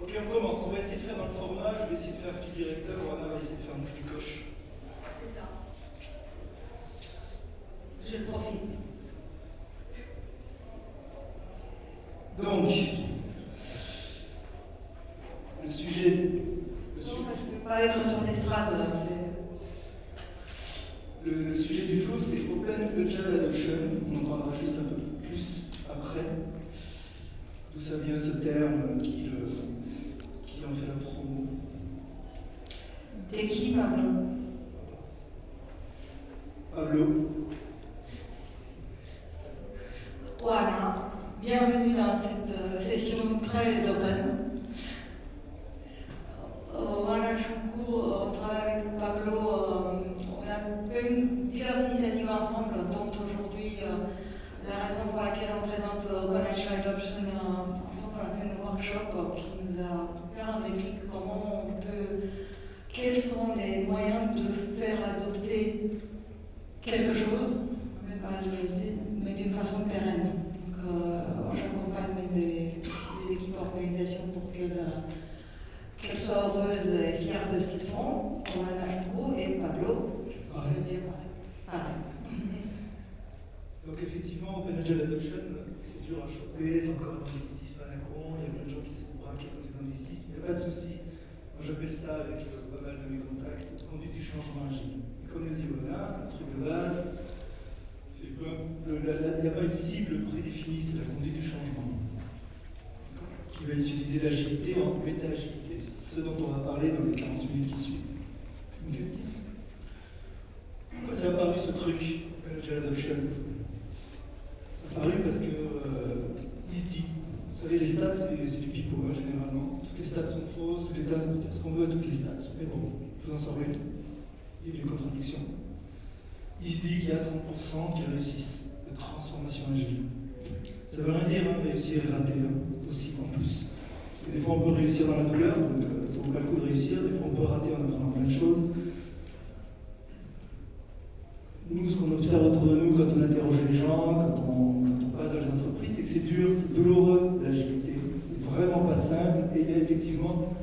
Ok, on commence. On va essayer de faire dans le format. Je vais essayer de faire fil directeur. Anna va essayer de faire mouche du coche. C'est ça. J'ai le profil. Donc, le sujet. Je ne peux pas être sur l'estrade. Le sujet du jour, c'est Open Agile Adoption. On en parlera juste un peu plus après. D'où ça vient ce terme qui en fait la promo. T'es qui, Pablo? Pablo. Voilà. Bienvenue dans cette session très open. Voilà, on travaille avec Pablo. On a fait diverses initiatives ensemble, dont aujourd'hui la raison pour laquelle on présente Open Agile Adoption ensemble. On a fait un workshop qui nous a fait un déclic comment on peut, quels sont les moyens de faire adopter quelque chose, mais d'une façon pérenne. Donc, j'accompagne des équipes d'organisation pour qu'elles soient heureuses et fières de ce qu'ils font. Voilà, Junko et Pablo, je veux dire pareil. Donc effectivement, Open Agile Adoption, c'est dur à choper, c'est encore un anglicisme à la con, il y a plein de gens qui se font braquer dans les anglicismes, il n'y a pas de souci. Moi j'appelle ça avec pas mal de mes contacts, conduite du changement agile. Et comme le dit Ola, le truc de base, c'est il n'y a pas une cible prédéfinie, c'est la conduite du changement. Qui va utiliser l'agilité en méta-agilité. C'est ce dont on va parler dans les 40 minutes qui suivent. Okay. Pourquoi ça a apparu ce truc, Open Agile Adoption? Apparu parce que il se dit, vous savez, les stats c'est du pipeau hein, généralement. Toutes les stats sont fausses, toutes les stats, ce qu'on veut à toutes les stats. Mais bon, je vous en sors une. Il y a des contradictions. Il se dit qu'il y a 30% qui réussissent de transformation agile. Ça veut rien dire, hein, réussir et rater hein, aussi en plus. Parce que des fois on peut réussir dans la douleur, donc ça vaut pas le coup de réussir, des fois on peut rater en apprenant plein de choses. Nous, ce qu'on observe autour de nous quand on interroge les gens, quand on passe dans les entreprises, c'est que c'est dur, c'est douloureux l'agilité. C'est vraiment pas simple et il y a effectivement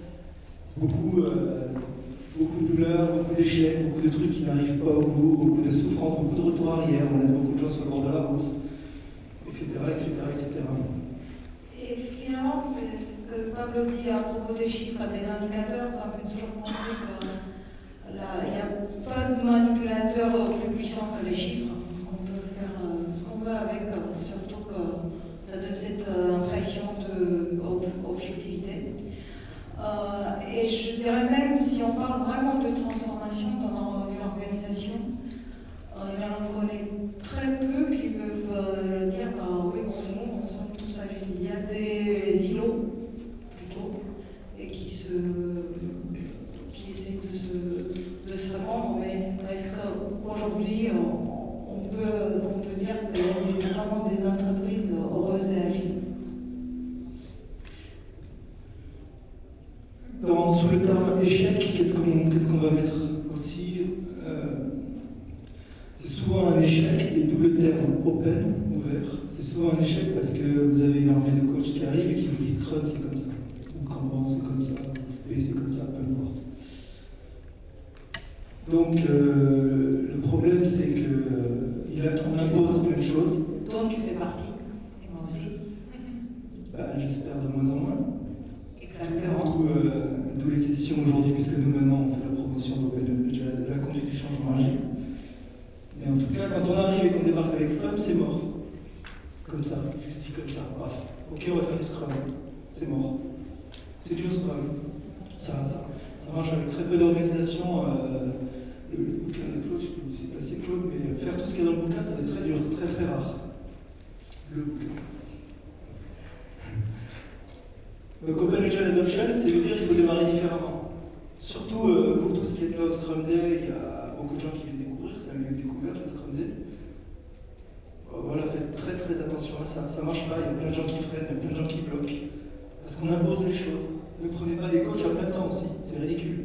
beaucoup de douleurs, beaucoup d'échecs, beaucoup de trucs qui n'arrivent pas au bout, beaucoup de souffrances, beaucoup de retours arrière, on laisse beaucoup de gens sur le bord de la route, etc. Et finalement, ce que Pablo dit à propos des chiffres, des indicateurs, ça me fait toujours penser qu'il n'y a pas de manipulateur plus puissant que les chiffres. Donc on peut faire ce qu'on veut avec, surtout que ça donne cette impression d'objectivité. Et je dirais même, si on parle vraiment de transformation dans une organisation, il y en connaît très peu qui peuvent dire oui, bon, nous, on sommes tous agiles. Il y a des îlots, plutôt, et qui essaient de se répandre, mais est-ce qu'aujourd'hui, on peut dire qu'il y a vraiment des entreprises heureuses et agiles? Sous le terme échec, qu'est-ce qu'on va mettre aussi c'est souvent un échec, et d'où le terme open, ouvert. C'est souvent un échec parce que vous avez une armée de coachs qui arrivent et qui vous disent Scrum c'est comme ça, ou Kanban c'est comme ça, SP c'est comme ça, peu importe. Donc le problème c'est qu'on impose plein de choses. Toi tu fais partie, et moi aussi. J'espère de moins en moins. Exactement. D'où les sessions aujourd'hui, puisque nous maintenant on fait la promotion de la conduite du changement agile. Mais en tout cas, quand on arrive et qu'on débarque avec Scrum, c'est mort. Comme ça, juste dit comme ça. Paf. Ok, on va faire du Scrum. C'est mort. C'est du Scrum. Ça marche avec très peu d'organisation. Le bouquin de Claude, je sais pas si c'est passé Claude, mais faire tout ce qu'il y a dans le bouquin, ça va être très dur, très très rare. Le bouquin. Donc Open Agile Adoption, c'est veut dire qu'il faut démarrer différemment. Surtout, vous tous qui êtes là au Scrum Day, il y a beaucoup de gens qui viennent découvrir, c'est un lieu de découverte, le Scrum Day. Voilà, faites très très attention à ça, ça marche pas, il y a plein de gens qui freinent, il y a plein de gens qui bloquent. Parce qu'on impose les choses. Ne prenez pas des coachs à plein temps aussi, c'est ridicule.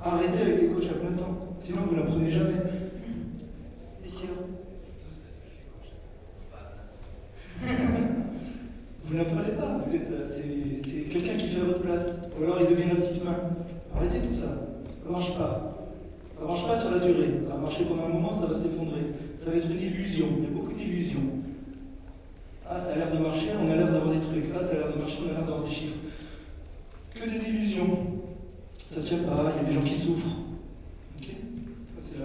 Arrêtez avec des coachs à plein temps, sinon vous n'apprenez jamais. C'est sûr. Vous n'apprenez pas, c'est quelqu'un qui fait à votre place. Ou alors il devient la petite main. Arrêtez tout ça. Ça ne marche pas. Ça ne marche pas sur la durée. Ça va marcher pendant un moment, ça va s'effondrer. Ça va être une illusion. Il y a beaucoup d'illusions. Ah, ça a l'air de marcher, on a l'air d'avoir des trucs. Ah, ça a l'air de marcher, on a l'air d'avoir des chiffres. Que des illusions. Ça ne tient pas, il y a des gens qui souffrent. Ok. Ça,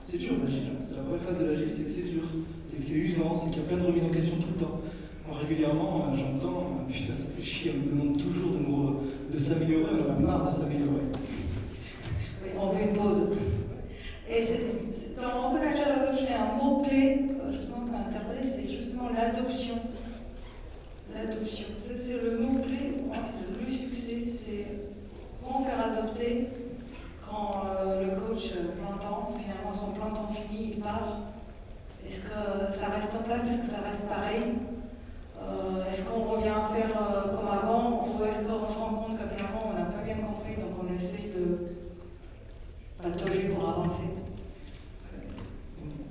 c'est dur l'agile. C'est la vraie phase de l'agile, c'est que c'est dur. C'est que c'est usant, c'est qu'il y a plein de remises en question tout le temps. Moi, régulièrement, j'entends, putain, ça fait chier, on me demande toujours de s'améliorer, on en a marre de s'améliorer. Oui, on veut une pause. Et dans Open Agile Adoption, il y a un mot-clé, justement, qui m'a interpellé, c'est justement l'adoption. L'adoption. Ça, c'est le mot-clé, pour moi, c'est le succès, c'est comment faire adopter quand le coach plein temps, finalement, son plein temps fini, il part. Est-ce que ça reste en place? Est-ce que ça reste pareil? Est-ce qu'on revient à faire comme avant? Ou est-ce qu'on se rend compte que finalement, on n'a pas bien compris, donc on essaye de patauger pour avancer?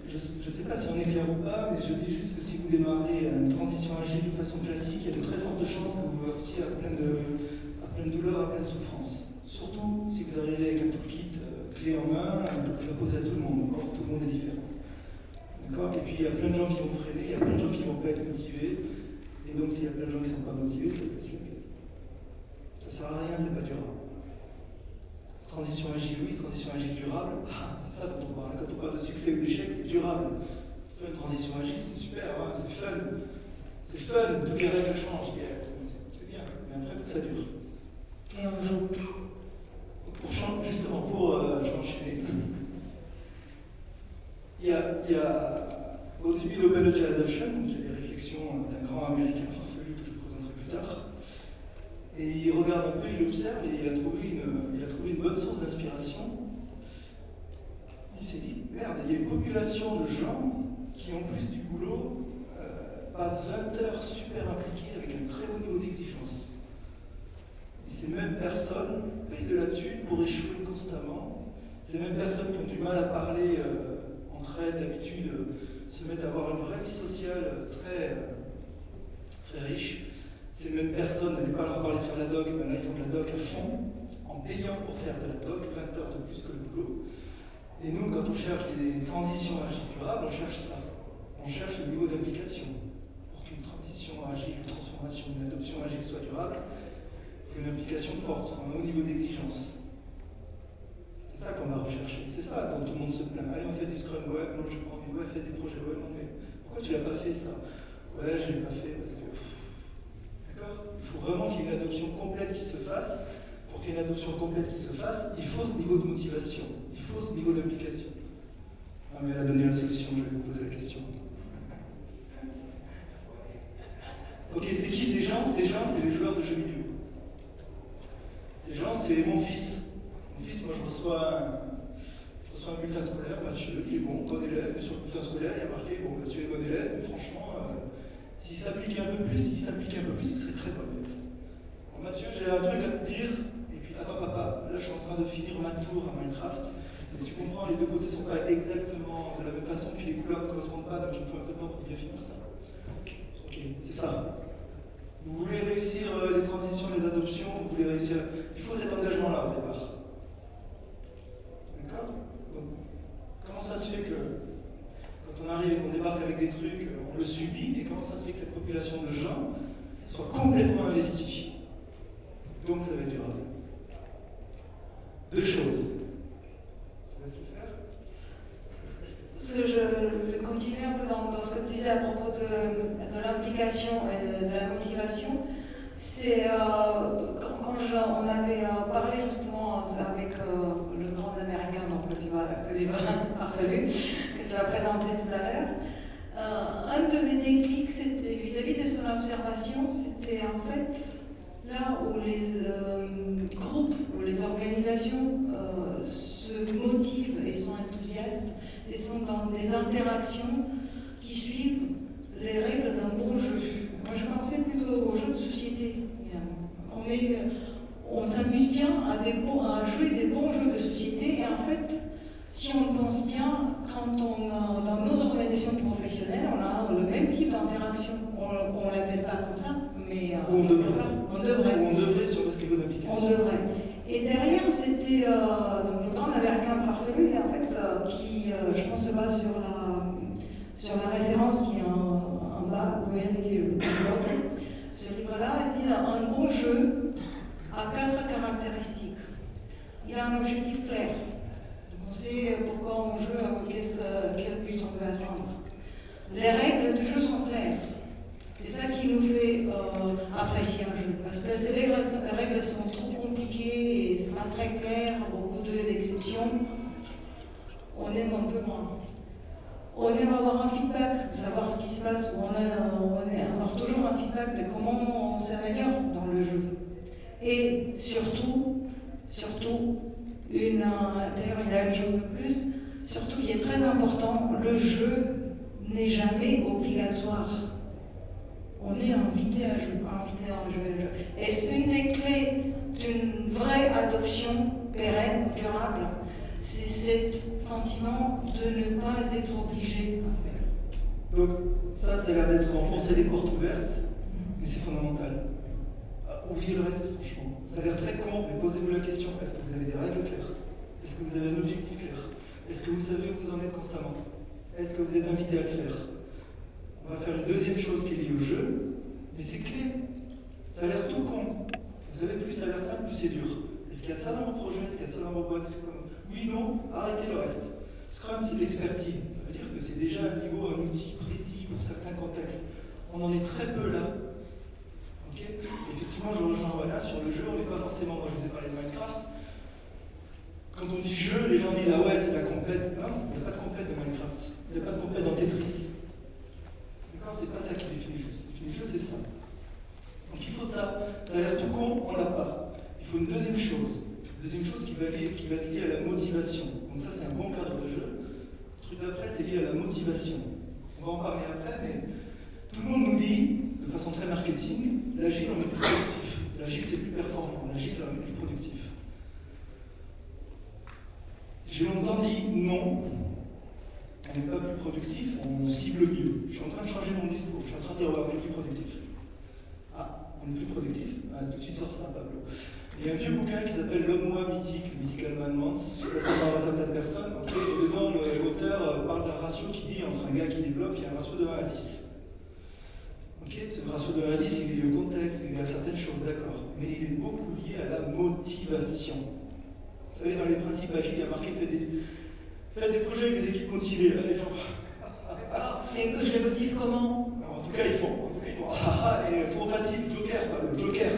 Je ne sais pas si on est clair ou pas, mais je dis juste que si vous démarrez une transition agile de façon classique, il y a de très fortes chances que vous heurtiez à plein de douleurs, à plein de souffrances. Surtout si vous arrivez avec un toolkit clé en main, que vous imposez à tout le monde. Or, tout le monde est différent. D'accord? Et puis il y a plein de gens qui vont freiner, il y a plein de gens qui ne vont pas être motivés. Et donc s'il y a plein de gens qui ne sont pas motivés, ça se casse la gueule. Ça ne sert à rien, c'est pas durable. Transition agile, oui, transition agile durable, c'est ça dont on parle. Quand on parle de succès ou d'échec, c'est durable. Une transition agile, c'est super, hein, c'est fun. C'est fun, toutes les règles changent, c'est bien, mais après, ça dure. Et on joue. Justement, j'enchaîner. Il y a au début d'Open Agile Adoption, donc il y a des réflexions d'un grand américain farfelu que je vous présenterai plus tard. Et il regarde un peu, il observe et il a trouvé une bonne source d'inspiration. Il s'est dit, merde, il y a une population de gens qui, en plus du boulot, passent 20 heures super impliquées avec un très haut niveau d'exigence. Ces mêmes personnes payent de la thune pour échouer constamment. Ces mêmes personnes qui ont du mal à parler entre elles, d'habitude, se mettent à avoir une vraie vie sociale très, très riche. Ces mêmes personnes, n'allaient pas leur parler de faire la doc, ben là ils font de la doc à fond, en payant pour faire de la doc, 20 heures de plus que le boulot. Et nous, quand on cherche des transitions agiles durables, on cherche ça. On cherche le niveau d'application. Pour qu'une transition agile, une transformation, une adoption agile soit durable, il faut une application forte, un haut niveau d'exigence. C'est ça qu'on va rechercher, c'est ça dont tout le monde se plaint. Allez, on fait du Scrum, ouais, non, j'ai pas envie, ouais, faites des projets, ouais, non, mais pourquoi tu l'as pas fait ça? Ouais, je l'ai pas fait parce que... Il faut vraiment qu'il y ait une adoption complète qui se fasse. Pour qu'il y ait une adoption complète qui se fasse, il faut ce niveau de motivation, il faut ce niveau d'application. Ah mais elle a donné la solution, je vais vous poser la question. Ok, c'est qui ces gens? Ces gens, c'est les joueurs de jeux vidéo. Ces gens, c'est mon fils. Mon fils, moi je reçois un bulletin scolaire, Mathieu, il est bon élève, mais sur le bulletin scolaire, il y a marqué, bon, Mathieu est bon élève, mais franchement... s'il s'appliquait un peu plus, ce serait très bon. Bon, Mathieu, j'ai un truc à te dire. Et puis, attends, papa, là, je suis en train de finir ma tour à Minecraft. Et tu comprends, les deux côtés ne sont pas exactement de la même façon, puis les couleurs ne correspondent pas, donc il me faut un peu de temps pour bien finir ça. Ok, c'est ça. Vous voulez réussir les transitions, les adoptions, vous voulez réussir... Il faut cet engagement-là au départ. D'accord? Donc, comment ça se fait que... Quand on arrive et qu'on débarque avec des trucs, on le subit, et comment ça se fait que cette population de gens soit complètement investie? Donc ça va être durable. Deux choses. Tu laisses le faire? Parce que je vais continuer un peu dans ce que tu disais à propos de l'implication et de la motivation. C'est quand on avait parlé justement avec le grand américain, donc tu vas farfelu, que tu as présenté tout à l'heure. Un de mes déclics, c'était vis-à-vis de son observation, c'était en fait là où les groupes, où les organisations se motivent et sont enthousiastes, ce sont dans des interactions qui suivent les règles d'un bon jeu. Moi, je pensais plutôt aux jeux de société. On s'amuse bien à jouer des bons jeux de société, et en fait, si on pense bien, quand dans nos organisations professionnelles, on a le même type d'interaction. On ne l'appelle pas comme ça, mais on devrait. On devrait Sur le on devrait. Et derrière, c'était donc le grand américain farfelu, en fait, qui, je pense, se base sur la référence qui est en bas, vous voyez le blog. Ce livre-là, il dit un bon jeu a 4 caractéristiques. Il a un objectif clair. Donc on sait pourquoi on joue, quel but on veut atteindre. Les règles du jeu sont claires. C'est ça qui nous fait apprécier un jeu. Parce que ces règles sont trop compliquées et c'est pas très clair, beaucoup d'exceptions. On aime un peu moins. On aime avoir un feedback, savoir ce qui se passe, on a toujours un feedback de comment on s'améliore dans le jeu. Et surtout, d'ailleurs il y a une chose de plus, surtout qui est très important, le jeu n'est jamais obligatoire. On est invité à jouer. Et c'est une des clés d'une vraie adoption pérenne, durable, c'est ce sentiment de ne pas être obligé à faire. Donc ça a l'air d'être renforcer les portes ouvertes, mais c'est fondamental. Oubliez le reste, franchement. Ça a l'air très con, mais posez-vous la question, est-ce que vous avez des règles claires? Est-ce que vous avez un objectif clair? Est-ce que vous savez où vous en êtes constamment? Est-ce que vous êtes invité à le faire? On va faire une deuxième chose qui est liée au jeu, mais c'est clé. Ça a l'air tout con. Vous savez, plus ça a l'air simple, plus c'est dur. Est-ce qu'il y a ça dans vos projets? Est-ce qu'il y a ça dans vos boîtes? Oui, non, arrêtez le reste. Scrum, c'est de l'expertise. Ça veut dire que c'est déjà un niveau, un outil précis pour certains contextes. On en est très peu là. Okay. Effectivement, je rejoins Voilà sur le jeu, on n'est pas forcément, moi je vous ai parlé de Minecraft. Quand on dit jeu, les gens disent ah ouais, c'est la compète. Non, il n'y a pas de compète de Minecraft. Il n'y a pas de compète dans Tetris. D'accord, c'est pas ça qui définit le jeu. Ce qui définit le jeu, c'est ça. Donc il faut ça. Ça a l'air tout con, on l'a pas. Il faut une deuxième chose. Deuxième chose qui va être liée à la motivation. Donc ça, c'est un bon cadre de jeu. Le truc d'après, c'est lié à la motivation. On va en parler après, mais tout le monde nous dit, de façon très marketing, l'agile, on est plus productif. L'agile, c'est plus performant. L'agile, on est plus productif. J'ai longtemps dit non, on n'est pas plus productif, on cible mieux. Je suis en train de changer mon discours. Je suis en train de dire, on est plus productif. Ah, on est plus productif. Ah, tout de suite sort ça, Pablo. Il y a un vieux bouquin qui s'appelle L'Homo mythique, Mythical Man Month. Je ne sais pas si ça parle à certaines personnes. Okay. Et dedans, l'auteur parle d'un ratio qui dit, entre un gars qui développe, il y a un ratio de 1 à 10. Okay. Ce ratio de 1 à 10, il est lié au contexte, il est lié à certaines choses, d'accord. Mais il est beaucoup lié à la motivation. Vous savez, dans les principes agiles, il y a marqué faites des projets avec des équipes motivées. Là, les gens. Et que je les motive comment? En tout cas, ils font. Et trop facile, Joker, pas le Joker.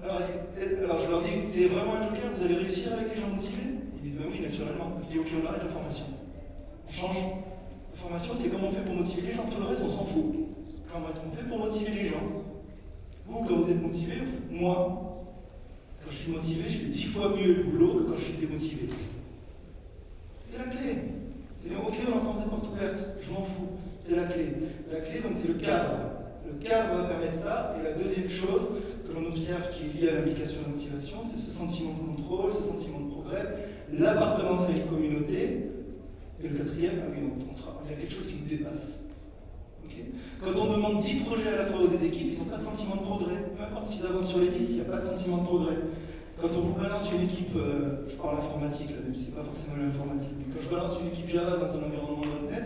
Alors je leur dis, c'est vraiment un Joker, vous allez réussir avec les gens motivés? Ils disent, ben oui, naturellement. Je dis, ok, on arrête la formation. On change. La formation, c'est comment on fait pour motiver les gens. Tout le reste, on s'en fout. Comment est-ce qu'on fait pour motiver les gens? Vous, quand vous êtes motivé, moi, quand je suis motivé, je fais 10 fois mieux le boulot que quand je suis démotivé. C'est la clé. C'est ok, on enfonce des portes ouvertes, je m'en fous. C'est la clé. La clé, donc, c'est le cadre. Le cadre va permettre ça. Et la deuxième chose que l'on observe qui est liée à l'application de la motivation, c'est ce sentiment de contrôle, ce sentiment de progrès, l'appartenance à une communauté. Et le quatrième, ah oui, il y a quelque chose qui nous dépasse. Okay. Quand on demande 10 projets à la fois aux des équipes, ils n'ont pas de sentiment de progrès. Peu importe qu'ils avancent sur les listes, il n'y a pas de sentiment de progrès. Quand on vous balance une équipe, je parle informatique, là, même si c'est pas forcément l'informatique, mais quand je balance une équipe Java dans un environnement .NET,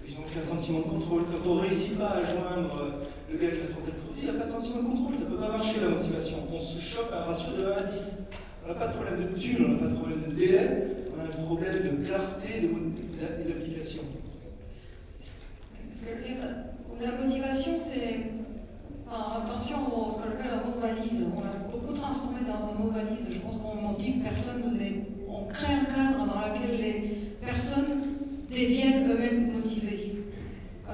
ils n'ont aucun sentiment de contrôle. Quand on ne réussit pas à joindre le gars qui est responsable du produit, il n'y a pas de sentiment de contrôle, ça ne peut pas marcher la motivation. On se chope à un ratio de 1 à 10. On n'a pas de problème de thune, on n'a pas de problème de délai, on a un problème de clarté de l'application. La motivation, c'est. Attention ce qu'on appelle un mot valise. On l'a beaucoup transformé dans un mot valise. Je pense qu'on motive personne. On crée un cadre dans lequel les personnes deviennent eux-mêmes motivées.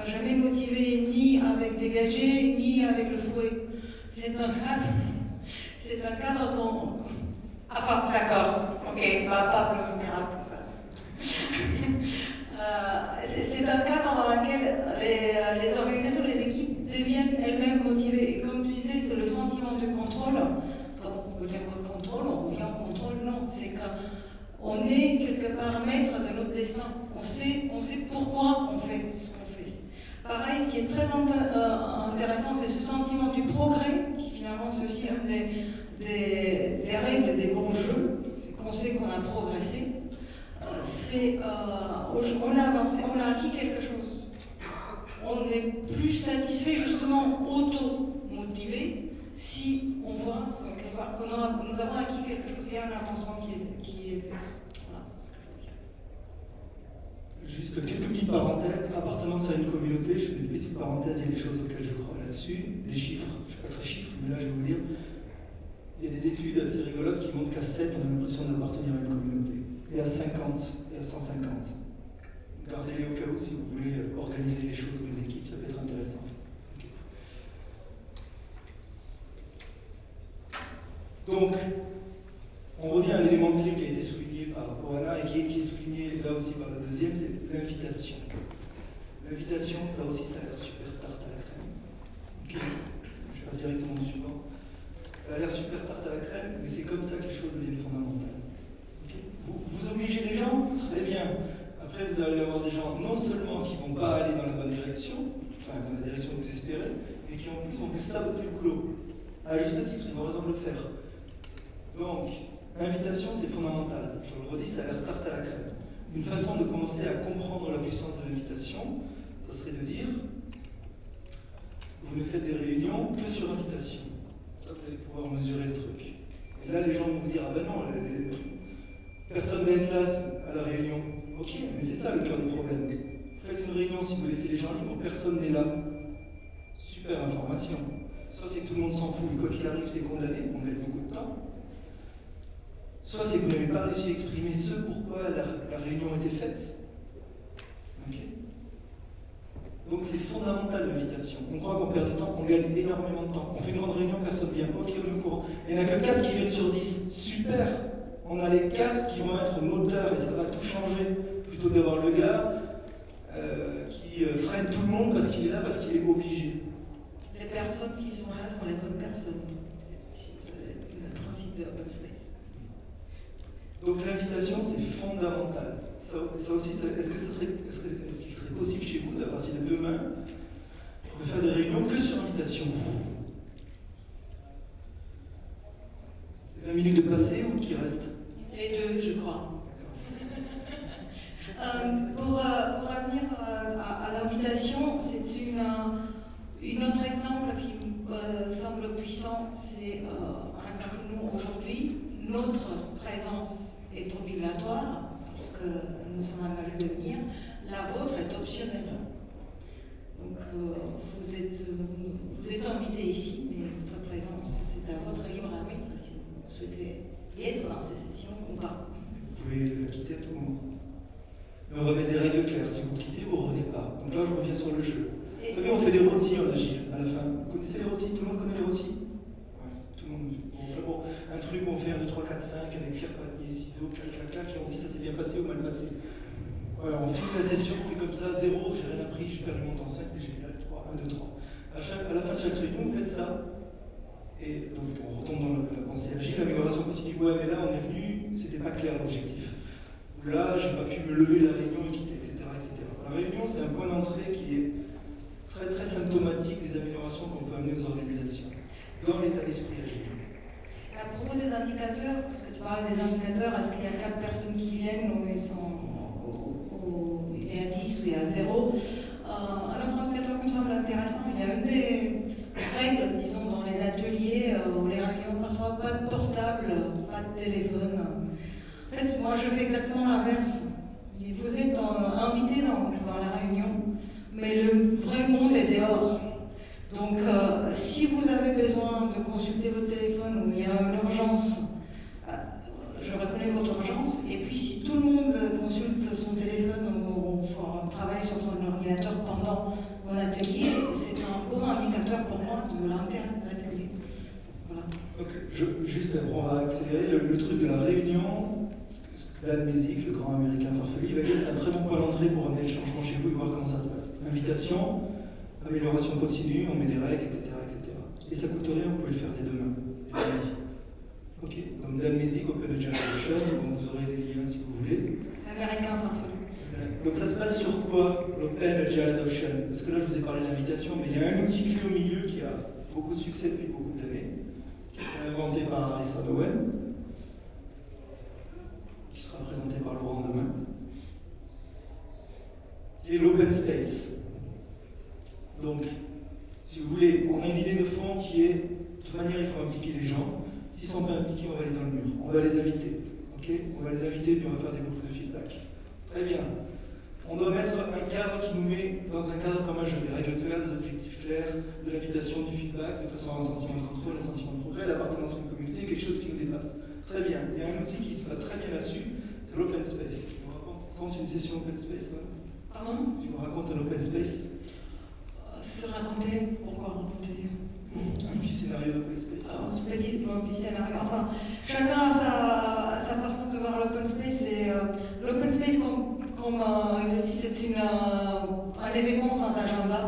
Jamais motivées ni avec des gadgets, ni avec le fouet. C'est un cadre qu'on. Enfin, d'accord. Ok, pas le miracle, ça. C'est un cadre dans lequel les organisations, les équipes deviennent elles-mêmes motivées. Et comme tu disais, c'est le sentiment de contrôle. Parce qu'on peut dire contrôle, on revient au contrôle. Non, c'est qu'on est quelque part maître de notre destin. On sait pourquoi on fait ce qu'on fait. Pareil, ce qui est très intéressant, c'est ce sentiment du progrès, qui finalement c'est aussi un des règles, des bons jeux, qu'on sait qu'on a progressé, on a avancé, on a acquis quelque chose. On est plus satisfait, justement, auto-motivé, si on voit que nous avons acquis quelque chose, il y a un avancement qui est fait. Voilà. Juste quelques petites parenthèses. Appartenance à une communauté, je fais une petite parenthèse, il y a des choses auxquelles je crois là-dessus, des chiffres, je ne suis pas très chiffre, mais là je vais vous dire, il y a des études assez rigolotes qui montrent qu'à 7, on a l'impression d'appartenir à une communauté, et à 50, et à 150. Gardez-les au cas où si vous voulez organiser les choses ou les équipes, ça peut être intéressant. Okay. Donc, on revient à l'élément clé qui a été souligné par Oana et qui est souligné là aussi par la deuxième, c'est l'invitation. L'invitation, ça aussi, ça a l'air super tarte à la crème. Okay. Je passe directement au suivant. Ça a l'air super tarte à la crème, mais c'est comme ça que les choses deviennent fondamentales. Okay. Vous obligez les gens, très bien. Après, vous allez avoir des gens non seulement qui ne vont pas aller dans la bonne direction, enfin dans la direction que vous espérez, mais qui en plus vont vous saboter le boulot. À juste titre, ils ont raison de le faire. Donc, l'invitation, c'est fondamental. Je le redis, ça a l'air tarte à la crème. Une façon de commencer à comprendre la puissance de l'invitation, ça serait de dire, vous ne faites des réunions que sur invitation. Là, vous allez pouvoir mesurer le truc. Et là, les gens vont vous dire, ah ben non, personne ne va être là à la réunion. Ok, mais c'est ça le cœur du problème. Vous faites une réunion, si vous laissez les gens libres, personne n'est là. Super information. Soit c'est que tout le monde s'en fout, mais quoi qu'il arrive, c'est condamné, on gagne beaucoup de temps. Soit c'est que vous n'avez pas réussi à exprimer ce pourquoi la réunion a été faite. Ok. Donc c'est fondamental l'invitation. On croit qu'on perd du temps, on gagne énormément de temps. On fait une grande réunion, personne vient. Ok, on est au courant. Il n'y en a que 4 qui viennent sur 10. Super. On a les 4 qui vont être moteurs et ça va tout changer. Plutôt d'avoir le gars qui freine tout le monde parce qu'il est là, parce qu'il est obligé. Les personnes qui sont là sont les bonnes personnes. C'est le principe de Open Space. Donc l'invitation, c'est fondamental. Ça aussi, est-ce qu'il serait possible chez vous, à partir de demain, de faire des réunions que sur invitation? C'est 20 minutes de passer ou qui reste? Les deux, je crois. Pour revenir à l'invitation, c'est une autre exemple qui me semble puissant, c'est par exemple nous aujourd'hui, notre présence est obligatoire parce que nous sommes engagés de venir, la vôtre est optionnelle. Donc vous êtes invités ici, mais votre présence c'est à votre libre arbitre si vous souhaitez y être dans ces sessions ou pas. Vous pouvez le quitter à tout moment. Mais on remet des règles claires. Si vous quittez, vous ne revenez pas. Donc là, je reviens sur le jeu. Vous savez, on fait des rôtis en agile à la fin. Vous connaissez les rôtis? Tout le monde connaît les rôtis? Ouais, tout le monde. Bon, un truc, on fait 1, 2, 3, 4, 5 avec pierre, papier, ciseaux, clac, clac, clac, et on dit ça s'est bien passé ou mal passé. Voilà, on finit la session, on fait comme ça, 0, j'ai rien appris, j'ai perdu mon temps 5, c'est génial, 3, 1, 2, 3. À la fin de chaque réunion, vous faites ça. Et donc, on retombe dans la pensée agile, l'amélioration continue. Ouais, mais là, on est venu, c'était pas clair l'objectif. Là, j'ai pas pu me lever de la réunion et quitter, etc., etc. La réunion, c'est un point d'entrée qui est très très symptomatique des améliorations qu'on peut amener aux organisations, dans l'état d'esprit agile. À propos des indicateurs, parce que tu parlais des indicateurs, est-ce qu'il y a 4 personnes qui viennent ou il est à 10 ou il est à 0? Un autre indicateur qui me semble intéressant, il y a une des règles, disons, dans les ateliers ou les réunions, parfois pas de portable, pas de téléphone. En fait, moi je fais exactement l'inverse. Vous êtes invités dans la réunion, mais le vrai monde est dehors. Donc, si vous avez besoin de consulter votre téléphone ou il y a une urgence, je reconnais votre urgence. Et puis, si tout le monde consulte son téléphone ou travaille sur son ordinateur pendant mon atelier, c'est un bon indicateur pour moi de l'intérêt de l'atelier. Voilà. Donc, juste, on va accélérer le truc de la réunion. Dan Mesic, le grand américain farfelu, il va dire que c'est un très bon point d'entrée pour amener le changement chez vous et voir comment ça se passe. Invitation, amélioration continue, on met des règles, etc., etc. Et ça coûte rien, vous pouvez le faire dès demain. Ok, donc Dan Mesic, Open Agile Adoption, vous aurez des liens si vous voulez. Américain farfelu. Donc ça se passe sur quoi, l'Open Agile Adoption? Parce que là, je vous ai parlé d'invitation, mais il y a un outil clé au milieu qui a beaucoup de succès depuis beaucoup d'années. inventé par Arissa Nowen, qui sera présenté par Laurent demain, qui est l'open space. Donc, si vous voulez, on a une idée de fond qui est, de toute manière, il faut impliquer les gens. S'ils ne sont pas impliqués, on va aller dans le mur. On va les inviter. Okay, on va les inviter, puis on va faire des boucles de feedback. Très bien. On doit mettre un cadre qui nous met dans un cadre comme un jeu. Des règles claires, des objectifs clairs, de l'invitation, du feedback, de façon à un sentiment de contrôle, un sentiment de progrès, l'appartenance à une communauté, quelque chose qui nous dépasse. Très bien. Il y a un outil qui se passe très bien là-dessus, c'est l'open space. Tu me racontes une session open space, toi? Pardon? Tu me racontes un open space? Se raconter? Pourquoi raconter? Un petit scénario d'open space. Alors, un petit scénario. Enfin, chacun a sa façon de voir l'open space. Et l'open space, comme il le dit, c'est un événement sans agenda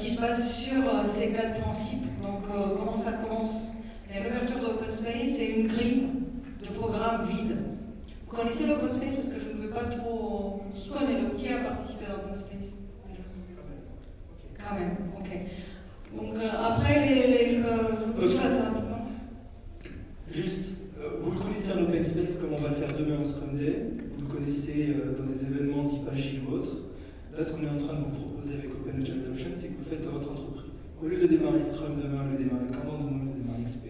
qui se base sur ces 4 principes. Donc, comment ça commence? Et l'ouverture de l'open space, c'est une grille de programme vide. Vous connaissez l'open space parce que je ne veux pas trop. Qui a participé à l'open space? Quand même, ok. Donc après Juste, vous le connaissez un open space comme on va le faire demain au Scrum Day, vous le connaissez dans des événements type Agile ou autre. Là, ce qu'on est en train de vous proposer avec Open Agile Adoption, c'est que vous faites dans votre entreprise. Au lieu de démarrer Scrum demain, au lieu de démarrer Kanban demain, au lieu de démarrer XP,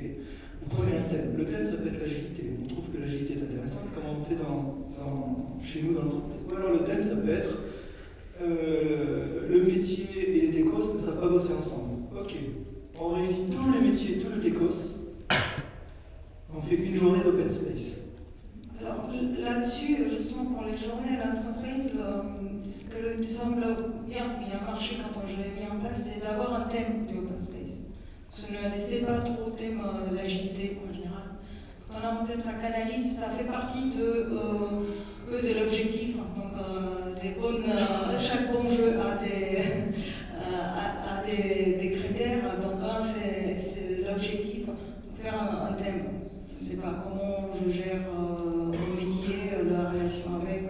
vous prenez un thème. Le thème, ça peut être l'agilité. On trouve que l'agilité est intéressante, comment on fait chez nous dans l'entreprise. Ou alors le thème, ça peut être le métier et les techos ne savent pas bosser ensemble. Ok, on réunit tous les métiers, tous les techos, on fait une journée d'open space. Alors là-dessus, justement pour les journées à l'entreprise, ce que il semble bien, ce qui a marché quand je l'ai mis en place, c'est d'avoir un thème de open space. Ne laissez pas trop au thème de l'agilité en général. Quand on a un thème, ça canalise, ça fait partie de l'objectif. Donc chaque bon jeu a des critères. Donc un, c'est l'objectif, faire un thème. Je ne sais pas comment je gère le métier, la relation avec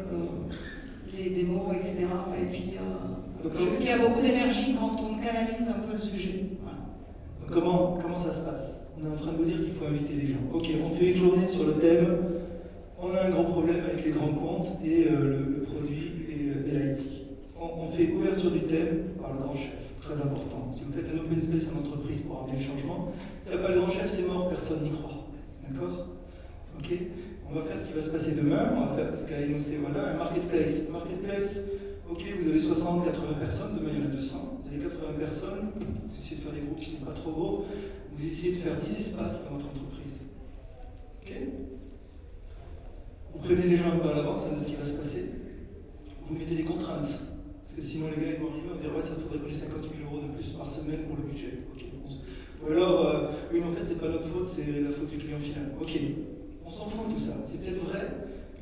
les démos, etc. Et puis, je veux qu'il y a beaucoup d'énergie quand on canalise un peu le sujet. Voilà. Comment ça se passe? On est en train de vous dire qu'il faut inviter les gens. Ok, on fait une journée sur le thème. On a un gros problème avec les grands comptes et le produit et l'IT. On fait ouverture du thème par le grand chef, très important. Si vous faites un open space en entreprise pour amener le changement, si il n'y a pas le grand chef, c'est mort, personne n'y croit. D'accord? Ok? On va faire ce qui va se passer demain, on va faire ce qu'a énoncé, voilà, un marketplace. Marketplace, ok, vous avez 60, 80 personnes, demain il y en a 200. Vous avez 80 personnes, vous essayez de faire des groupes qui ne sont pas trop gros, vous essayez de faire 10 espaces dans votre entreprise. Ok? Vous prenez les gens un peu à l'avance de ce qui va se passer. Vous mettez des contraintes. Parce que sinon les gars ils vont arriver et vont dire ouais ça faudrait que j'ai 50 000 € de plus par semaine pour le budget. Okay. Ou alors, oui mais en fait c'est pas notre faute, c'est la faute du client final. Ok, on s'en fout de tout ça, c'est peut-être vrai,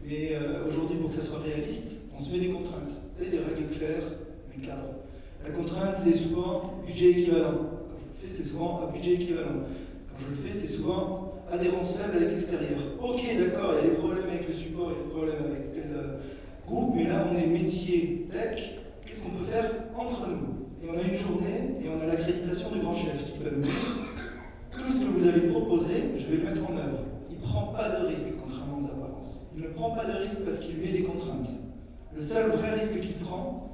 mais aujourd'hui pour que ça soit réaliste, on se met des contraintes. Vous savez, des règles claires, un cadre. La contrainte c'est souvent budget équivalent. Quand je le fais c'est souvent un budget équivalent. Quand je le fais c'est souvent adhérence faible avec l'extérieur. Ok, d'accord, il y a des problèmes avec le support, il y a des problèmes avec tel groupe, mais là on est métier tech, qu'est-ce qu'on peut faire entre nous? Et on a une journée et on a l'accréditation du grand chef qui va nous dire tout ce que vous avez proposé, je vais le mettre en œuvre. Il ne prend pas de risque, contrairement aux apparences. Il ne prend pas de risque parce qu'il met des contraintes. Le seul vrai risque qu'il prend,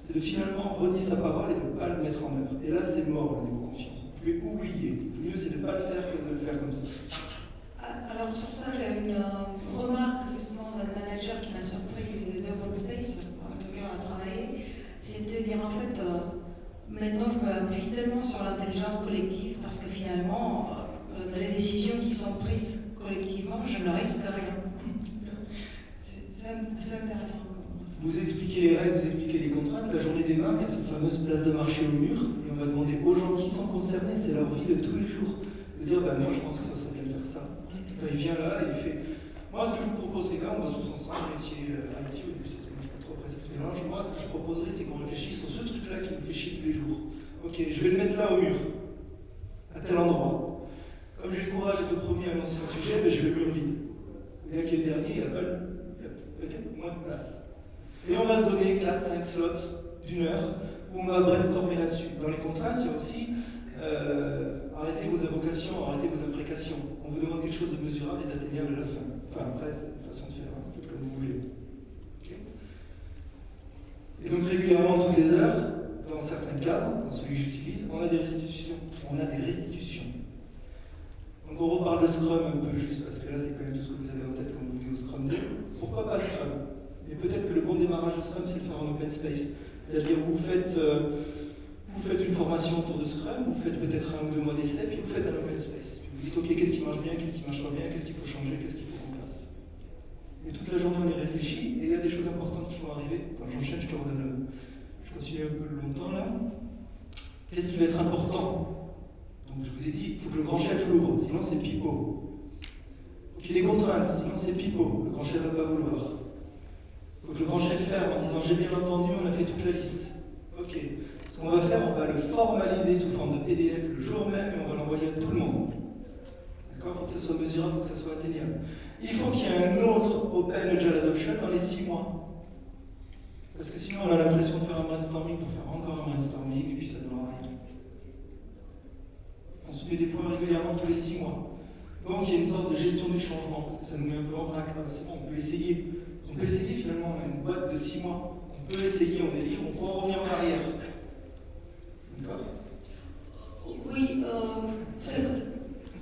c'est de finalement renier sa parole et de ne pas le mettre en œuvre. Et là, c'est mort au niveau confiance. Vous pouvez oublier. Le mieux, c'est de ne pas le faire que de le faire comme ça. Alors sur ça, j'ai une remarque justement d'un manager qui m'a surpris de Open Space, avec lequel on a travaillé. C'était de dire en fait, maintenant je m'appuie tellement sur l'intelligence collective parce que finalement, les décisions qui sont prises collectivement, je ne risque rien. C'est intéressant. Vous expliquez les règles, vous expliquez les contraintes, la journée démarre, il y a cette fameuse place de marché au mur, et on va demander aux gens qui sont concernés, c'est leur vie de tous les jours, de dire moi je pense que ça serait bien de faire ça. Enfin, il vient là et il fait moi ce que je vous propose les gars, on va tous ensemble, métier IT, au début ça se mélange pas trop, après ça se mélange, moi ce que je proposerais c'est qu'on réfléchisse sur ce truc-là qui nous fait chier tous les jours. Ok, je vais le mettre là au mur, à tel endroit. Comme j'ai le courage d'être le premier à lancer un sujet, je vais le mur vide. Le gars qui est le dernier, il a peut-être moins de place. Et on va se donner 4-5 slots d'1 heure où on va brainstormer là-dessus. Dans les contraintes, il y a aussi arrêtez vos invocations, arrêtez vos imprécations. On vous demande quelque chose de mesurable et d'atteignable à la fin. Enfin, après, c'est une façon de faire, hein. Faites comme vous voulez. Okay. Et donc, régulièrement, toutes les heures, dans certains cas, dans celui que j'utilise, on a des restitutions. Donc, on reparle de Scrum un peu, juste parce que là, c'est quand même tout ce que vous avez en tête quand vous venez au Scrum 2. Pourquoi pas Scrum? Et peut-être que le bon démarrage de Scrum, c'est le faire en open space. C'est-à-dire que vous faites une formation autour de Scrum, vous faites peut-être 1 ou 2 mois d'essai, puis vous faites un open space. Vous dites, ok, qu'est-ce qui marche bien, qu'est-ce qui marche pas bien, qu'est-ce qu'il faut changer, qu'est-ce qu'il faut qu'on fasse. Et toute la journée, on y réfléchit, et il y a des choses importantes qui vont arriver. Quand j'enchaîne, je continue un peu longtemps là. Qu'est-ce qui va être important? Donc je vous ai dit, il faut que le grand chef l'ouvre, sinon c'est pipeau. Il faut qu'il ait des contraintes, sinon c'est pipeau, le grand chef ne va pas vouloir. Il faut que le grand chef ferme en disant, j'ai bien entendu, on a fait toute la liste. Ok. Ce qu'on va faire, on va le formaliser sous forme de PDF le jour même et on va l'envoyer à tout le monde. D'accord? Il faut que ce soit mesurable, il faut que ce soit atteignable. Il faut qu'il y ait un autre Open Agile Adoption dans les 6 mois. Parce que sinon, on a l'impression de faire un brainstorming, pour faire encore un brainstorming, et puis ça ne donnera rien. On se met des points régulièrement tous les 6 mois. Donc il y a une sorte de gestion du changement, parce que ça nous met un peu en vrac. C'est bon, on peut essayer. On peut essayer finalement, on a une boîte de 6 mois. On peut essayer, on est libre, on peut revenir en arrière. D'accord? Oui, ce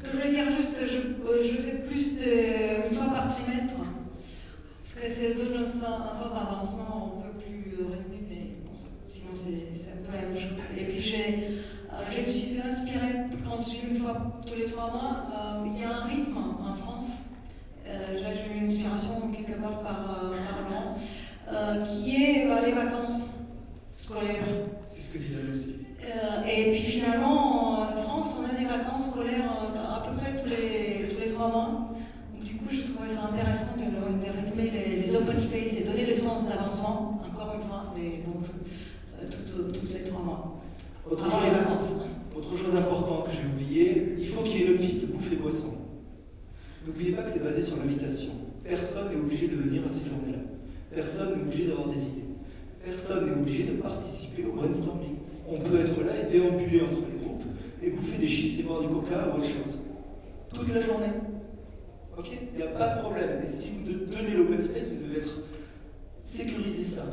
que je veux dire juste, je fais plus une fois par trimestre, parce que ça donne un sort d'avancement, on ne peut plus rythmer, mais bon, sinon c'est un peu la même chose. Et puis je me suis fait inspirer quand je suis une fois tous les 3 mois, il y a un rythme en France, là j'ai eu une inspiration quelque part par Laurent, qui est les vacances scolaires. C'est ce que dit Daniel aussi. Et puis finalement, en France, on a des vacances scolaires à peu près tous les 3 mois. Donc, du coup, je trouvais ça intéressant de rythmer les open space et donner le sens d'avancement, encore une fois, toutes les 3 mois. Autre chose importante que j'ai oublié, il faut qu'il y ait une liste bouffe et boisson. N'oubliez pas que c'est basé sur l'invitation. Personne n'est obligé de venir à ces journées-là. Personne n'est obligé d'avoir des idées. Personne n'est obligé de participer au brainstorming. On peut être là et déambuler entre les groupes et bouffer des chips et boire du coca ou autre chose. Toute la journée. Ok? Il n'y a pas de problème. Et si vous donnez l'open space, vous devez sécuriser ça.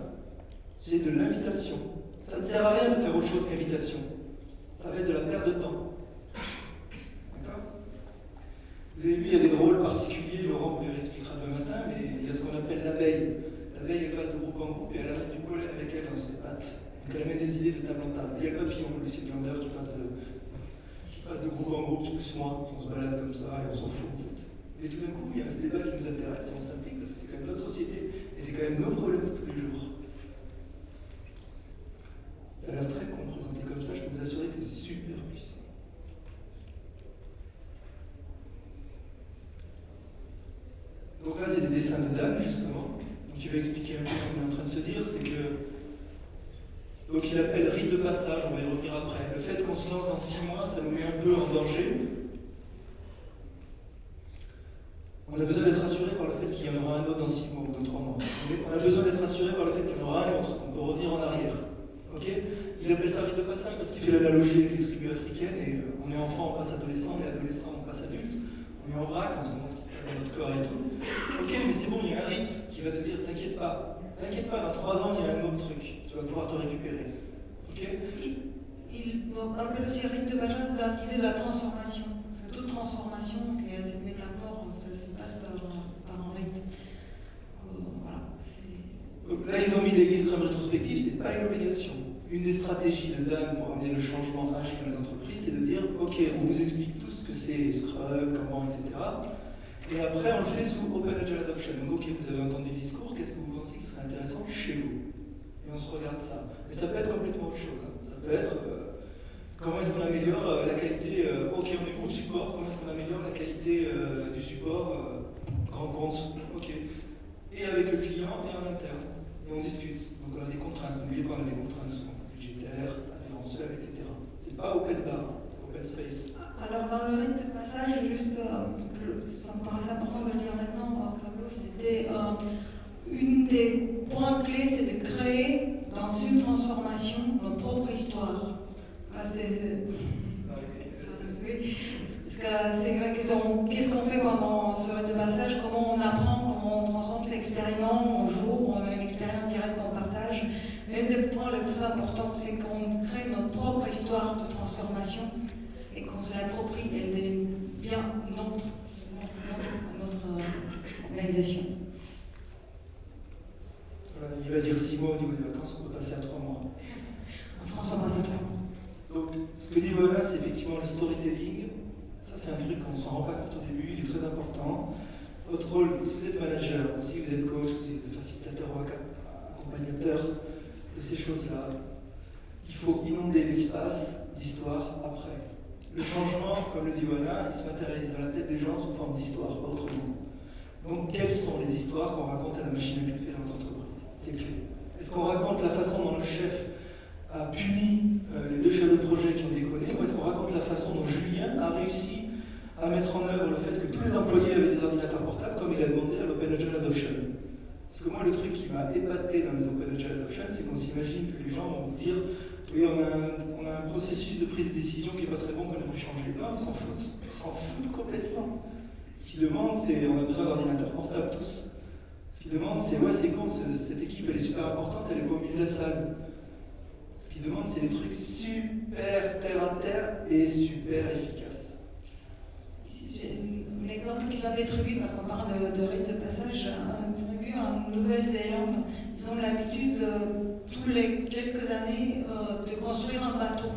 C'est de l'invitation. Ça ne sert à rien de faire autre chose qu'invitation. Ça va être de la perte de temps. D'accord? Vous avez vu, il y a des rôles particuliers. Laurent vous les réexpliquera demain matin, mais il y a ce qu'on appelle l'abeille. L'abeille, elle passe de groupe en groupe et elle amène du pollen avec elle dans ses pattes. Donc elle met des idées de table en table. Il y a le papillon, le cylindre qui passe de groupe en groupe doucement, on se balade comme ça et on s'en fout en fait. Et tout d'un coup, il y a ce débat qui nous intéresse et on s'implique parce que c'est quand même notre société et c'est quand même nos problèmes de tous les jours. Ça a l'air très con présenté comme ça, je peux vous assurer que c'est super puissant. Donc là, c'est des dessins de Dan justement. Donc il va expliquer un peu ce qu'on est en train de se dire, c'est que donc il appelle rite de passage, on va y revenir après. Le fait qu'on se lance dans 6 mois, ça nous met un peu en danger. On a besoin d'être rassuré par le fait qu'il y en aura un autre dans 6 mois ou dans 3 mois. On a besoin d'être rassuré par le fait qu'il y en aura un autre, qu'on peut revenir en arrière. Ok? Il appelle ça rite de passage parce qu'il fait l'analogie avec les tribus africaines et on est enfant, on passe adolescent, on est adolescent, on passe adulte. On est en vrac, on se demande ce qui se passe dans notre corps et tout. Ok, mais c'est bon, il y a un rite qui va te dire t'inquiète pas, dans 3 ans il y a un autre truc. Tu vas pouvoir te récupérer. Ok? Il appelle aussi rite de passage l'idée de la transformation. Parce que toute transformation, qui est cette métaphore, ça se passe par un rite. Voilà. Donc là, ils ont mis des listes Scrum rétrospectives, c'est pas une obligation. Une des stratégies de Dan pour amener le changement agile dans les entreprises, c'est de dire ok, on vous explique tout ce que c'est Scrum, comment, etc. Et après, on le fait sous Open Agile Adoption. Donc, ok, vous avez entendu le discours, qu'est-ce que vous pensez qui serait intéressant chez vous? Et on se regarde ça. Mais ça peut être complètement autre chose. Hein. Ça peut être comment est-ce qu'on améliore la qualité, ok, on est groupe support, comment est-ce qu'on améliore la qualité du support grand compte, ok. Et avec le client et en interne. Et on discute. Donc, on a des contraintes. N'oubliez pas, on a des contraintes souvent budgétaires, mensuelles, etc. C'est pas open bar, c'est open space. Alors, dans le rite de passage, juste, ça me paraissait important de le dire maintenant, Pablo, c'était une des points clés, c'est de créer dans une transformation notre propre histoire. Là, Oui, parce que c'est vrai qu'est-ce qu'on fait pendant ce rite de passage, comment on apprend, comment on transforme ces expériments, on joue, on a une expérience directe qu'on partage. Mais un des points les plus importants, c'est qu'on crée notre propre histoire de transformation et qu'on se l'approprie, elle devient bien notre organisation. Voilà, il va dire 6 mois au niveau des vacances, on peut passer à 3 mois. En France, on passe à 3 mois. Donc, ce que dit Voilà, c'est effectivement le storytelling. Ça, c'est un truc qu'on ne s'en rend pas compte au début, il est très important. Votre rôle, si vous êtes manager, si vous êtes coach, si vous êtes facilitateur ou accompagnateur de ces choses-là, il faut inonder l'espace d'histoire après. Le changement, comme le dit Voilà, il se matérialise dans la tête des gens sous forme d'histoire, pas autrement. Donc, quelles sont les histoires qu'on raconte à la machine à café dans notre entreprise? C'est clé. Est-ce qu'on raconte la façon dont le chef a puni les 2 chefs de projet qui ont déconné, ou est-ce qu'on raconte la façon dont Julien a réussi à mettre en œuvre le fait que tous les employés avaient des ordinateurs portables comme il a demandé à l'Open Agile Adoption? Parce que moi, le truc qui m'a épaté dans les Open Agile Adoption, c'est qu'on s'imagine que les gens vont vous dire oui, on a un processus de prise de décision qui n'est pas très bon, qu'on aimerait changer. Non, ils s'en foutent. Ils s'en foutent complètement. Ce qu'ils demandent, c'est on a besoin d'ordinateurs portables tous. Ce qu'ils demandent, c'est ouais, c'est con, cette équipe elle est super importante, elle est pas au milieu de la salle. Ce qu'ils demandent, c'est des trucs super terre à terre et super efficaces. Ici, j'ai un exemple qui vient des tribus, parce qu'on parle de rite de passage. Un tribu en Nouvelle-Zélande, ils ont l'habitude, tous les quelques années, de construire un bateau.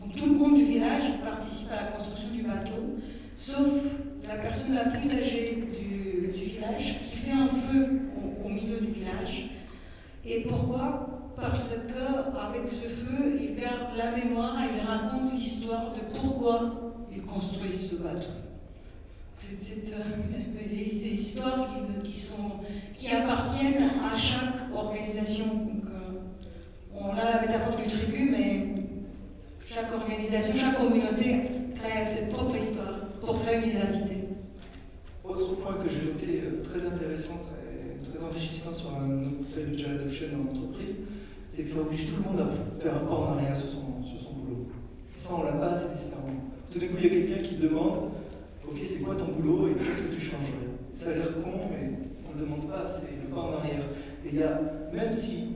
Donc tout le monde du village participe à la construction du bateau, sauf la personne la plus âgée du village qui fait un feu au milieu du village. Et pourquoi? Parce qu'avec ce feu, il garde la mémoire et il raconte l'histoire de pourquoi ils construisent ce bateau. C'est des histoires qui appartiennent à chaque organisation. Donc, on a la métaphore du tribu, mais chaque organisation, chaque communauté crée cette propre histoire pour créer une identité. Autre point que j'ai noté très intéressant, très enrichissant sur un Open Agile Adoption dans l'entreprise, c'est que ça oblige tout le monde à faire un pas en arrière sur son boulot. Ça, on l'a pas assez nécessairement. Tout d'un coup, il y a quelqu'un qui te demande ok, c'est quoi ton boulot et qu'est-ce que tu changerais? Ça a l'air con, mais on ne le demande pas assez, le pas en arrière. Et il y a, même si,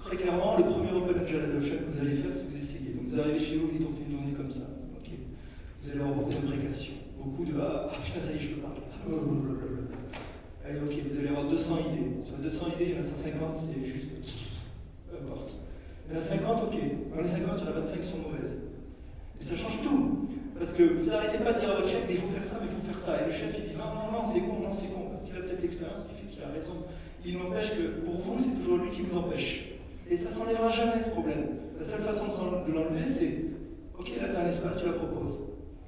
très clairement, le premier Open Agile Adoption que vous allez faire, c'est que vous essayez. Donc vous arrivez chez vous, vous dites on fait une journée comme ça. Ok. Vous allez rencontrer une précation. Beaucoup de ah putain, ça y est, je peux parler. Allez, ok, vous allez avoir 200 idées. Sur 200 idées, il y en a 150, c'est juste. Peu importe. Il y en a 50, ok. Dans les 50, il y en a 25 qui sont mauvaises. Et ça change tout. Parce que vous n'arrêtez pas de dire à votre chef, mais il faut faire ça, mais il faut faire ça. Et le chef, il dit non, c'est con, parce qu'il a peut-être l'expérience qui fait qu'il a raison. Il n'empêche que pour vous, c'est toujours lui qui vous empêche. Et ça ne s'enlèvera jamais ce problème. La seule façon de l'enlever, c'est ok, là tu as un espace, tu la proposes.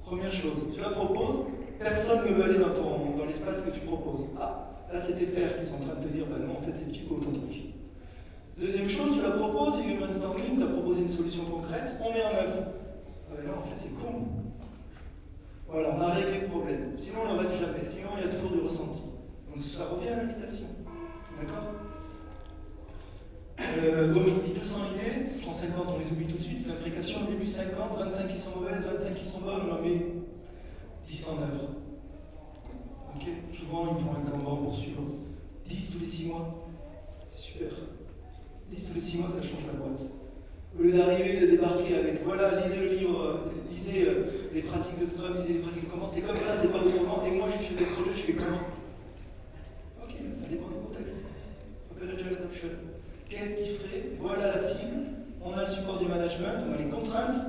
Première chose, tu la proposes, personne ne veut aller dans l'espace que tu proposes. Ah, là c'est tes pairs qui sont en train de te dire, bah non, en fait c'est petit peu autant de trucs. Deuxième chose, tu la proposes, il y a eu un brainstorming, tu as proposé une solution concrète, on met en œuvre. Ah ben là, en fait c'est con. Voilà, on a réglé le problème. Sinon, on ne le règle jamais. Sinon, il y a toujours du ressenti. Donc, ça revient à l'invitation. D'accord? Donc, je vous dis 200 idées. 150, on les oublie tout de suite. L'implication, au début 50, 25 qui sont mauvaises, 25 qui sont bonnes, on en met 10 en œuvre. Ok? Souvent, ils font un Kanban pour suivre. 10 tous les 6 mois. C'est super. 10 tous les 6 mois, ça change la boîte. Au lieu d'arriver, de débarquer avec, voilà, lisez le livre, lisez les pratiques de Scrum, lisez les pratiques de comment, c'est comme ça, c'est pas autrement, et moi je fais des projets, je fais comment? Ok, mais ça dépend du contexte. Open Agile Adoption. Qu'est-ce qu'il ferait? Voilà la cible, on a le support du management, on a les contraintes,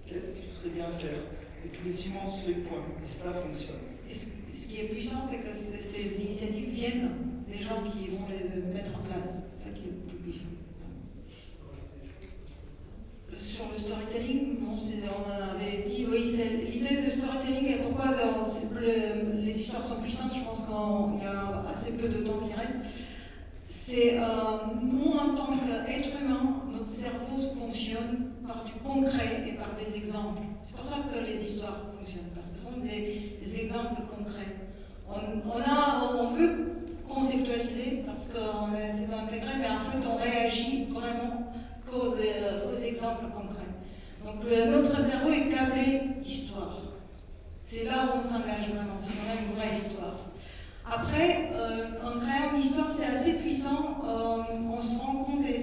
qu'est-ce qu'il ferait bien faire? Et tous les 6 mois, on se fait le point, et ça fonctionne. Et ce qui est puissant, c'est que ces initiatives viennent des gens qui vont les mettre en place. C'est ça qui est le plus puissant. Sur le storytelling, on avait dit, oui, l'idée de storytelling et pourquoi les histoires sont puissantes, je pense qu'il y a assez peu de temps qui reste. C'est nous, en tant qu'êtres humains, notre cerveau fonctionne par du concret et par des exemples. C'est pour ça que les histoires fonctionnent, parce que ce sont des exemples concrets. On veut conceptualiser, parce qu'on essaie d'intégrer, mais en fait, on réagit vraiment qu'aux exemples concrets. Donc notre cerveau est câblé d'histoire. C'est là où on s'engage vraiment, si on a une vraie histoire. Après, en créant une histoire, c'est assez puissant. On se rend compte, et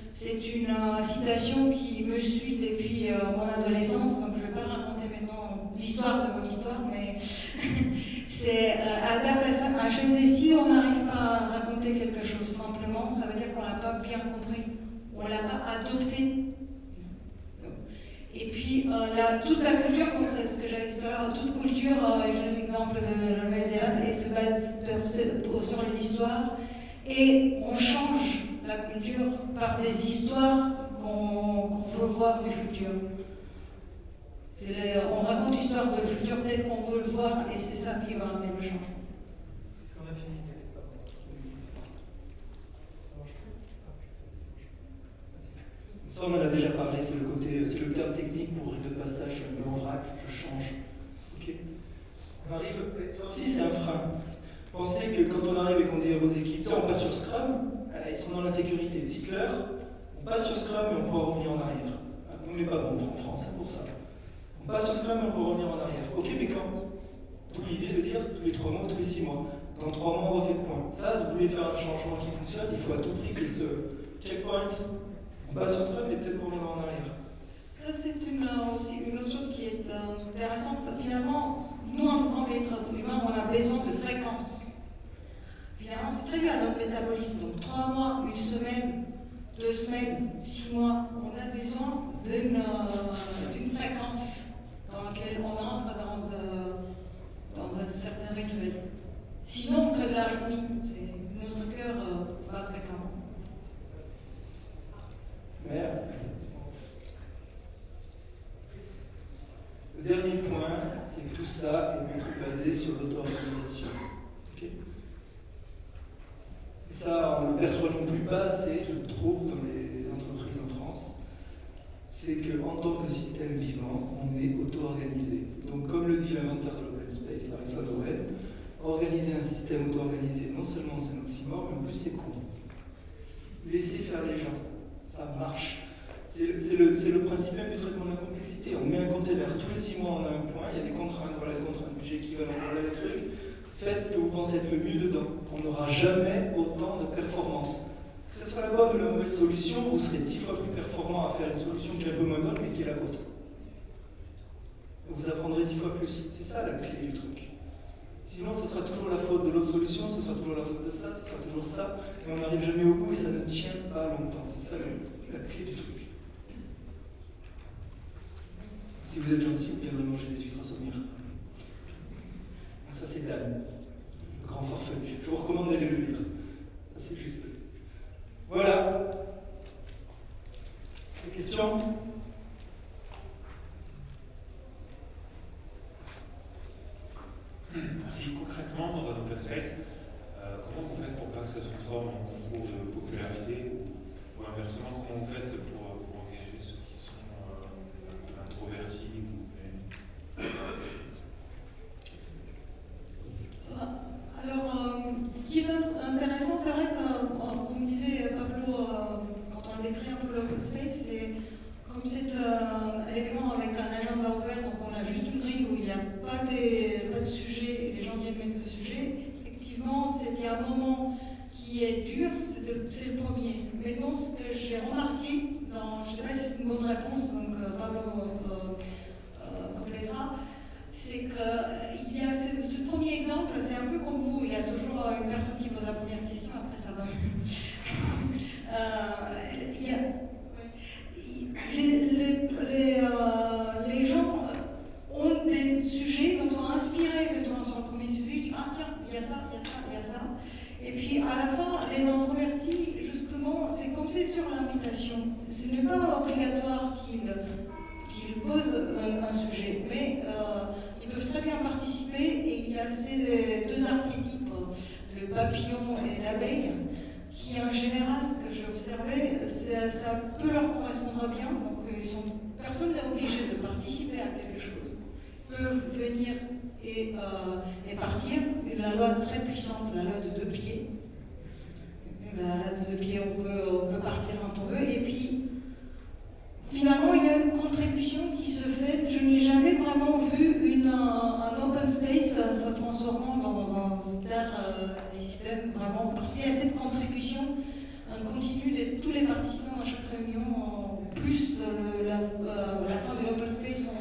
c'est une citation qui me suit depuis mon adolescence, donc je ne vais pas raconter maintenant l'histoire de mon histoire, mais c'est Albert Einstein disait si on n'arrive pas à raconter quelque chose simplement, ça veut dire qu'on ne l'a pas bien compris, on ne l'a pas adopté. Et puis, toute la culture, comme c'est ce que j'avais dit tout à l'heure, toute culture, j'ai donné l'exemple de la Nouvelle-Zélande, et se base sur les histoires, et on change la culture par des histoires qu'on veut voir du futur. On raconte l'histoire du futur tel qu'on veut le voir, et c'est ça qui va amener le changement. Ça, on en a déjà parlé, c'est le terme technique pour rite de passage, je me mets en vrac, je change. Ok. On arrive, ça aussi c'est un frein. Pensez que quand on arrive et qu'on dit à vos équipes, on passe sur Scrum, ils sont dans la sécurité. Dites-leur, on passe sur Scrum et on peut revenir en arrière. Nous, on n'est pas bon en France pour ça. On passe sur Scrum et on peut revenir en arrière. Ok, mais quand? D'où l'idée de dire tous les 3 mois, tous les 6 mois. Dans 3 mois, on refait le point. Ça, si vous voulez faire un changement qui fonctionne, il faut à tout prix que ce checkpoint, on passe sur Scrum et peut-être qu'on reviendra en arrière. Ça, c'est aussi une autre chose qui est intéressante. Finalement, nous, en tant qu'être humain, on a besoin de fréquence. Finalement, c'est très bien notre métabolisme. Donc, 3 mois, 1 semaine, 2 semaines, 6 mois, on a besoin d'une fréquence dans laquelle on entre dans un certain rituel. Sinon, on crée de l'arythmie. Notre cœur bat fréquemment. Merde. Le dernier point, c'est que tout ça est beaucoup basé sur l'auto-organisation. Okay. Ça, on ne le perçoit non plus pas assez, je trouve, dans les entreprises en France. C'est qu'en tant que système vivant, on est auto-organisé. Donc, comme le dit l'inventeur de l'open space, Harrison Owen, organiser un système auto-organisé, non seulement c'est aussi mort, mais en plus c'est con. Laissez faire les gens, ça marche. C'est le principe même du traitement de la complexité. On met un container, tous les 6 mois on a un point, il y a des contraintes, voilà les contraintes, budget équivalent, voilà les trucs. Faites ce que vous pensez être le mieux dedans. On n'aura jamais autant de performance. Que ce soit la bonne ou la mauvaise solution, vous serez 10 fois plus performant à faire une solution qui est un peu moins bonne mais qui est la vôtre. Vous apprendrez 10 fois plus. C'est ça la clé du truc. Sinon, ce sera toujours la faute de l'autre solution, ce sera toujours la faute de ça, ce sera toujours ça, et on n'arrive jamais au bout et ça ne tient pas longtemps. C'est ça la clé du truc. Si vous êtes gentil, vous viendrez manger des huîtres à Saumur. Ça, c'est Dan, le grand farfelu. Je vous recommande d'aller le lire. Ça, c'est juste. Voilà. Des questions ? Si concrètement, dans un open space, comment vous faites pour pas que ça se transforme en concours de popularité ou inversement, comment vous faites pour engager ceux qui sont introvertis Alors, ce qui est intéressant, c'est vrai que, comme disait Pablo, quand on décrit un peu l'open space, c'est comme c'est un élément avec un agenda ouvert, donc on a juste une grille où il n'y a pas de sujet, les gens viennent mettre le sujet. Effectivement, il y a un moment qui est dur, c'est le premier. Maintenant, ce que j'ai remarqué, je ne sais pas si c'est une bonne réponse, donc Pablo complétera, c'est qu'il y a ce premier exemple, c'est un peu comme vous, il y a toujours une personne qui pose la première question, après ça va. Les gens ont des sujets, donc sont inspirés maintenant sur le premier sujet, ils disent ah tiens, il y a ça, il y a ça, il y a ça. Et puis à la fin, les introvertis, justement, c'est comme c'est sur l'invitation. Ce n'est pas obligatoire qu'ils posent un sujet, mais ils peuvent très bien participer et il y a ces 2 archétypes, le papillon et l'abeille, qui en général, ce que j'observais, ça peut leur correspondre bien, donc personne n'est obligé de participer à quelque chose. Ils peuvent venir et partir. La loi très puissante, la loi de 2 pieds. La loi de 2 pieds, on peut partir quand on veut, et puis finalement, il y a une contribution qui se fait. Je n'ai jamais vraiment vu un open space se transformant dans un système, vraiment, parce qu'il y a cette contribution continue de tous les participants à chaque réunion, plus la fin de l'open space sont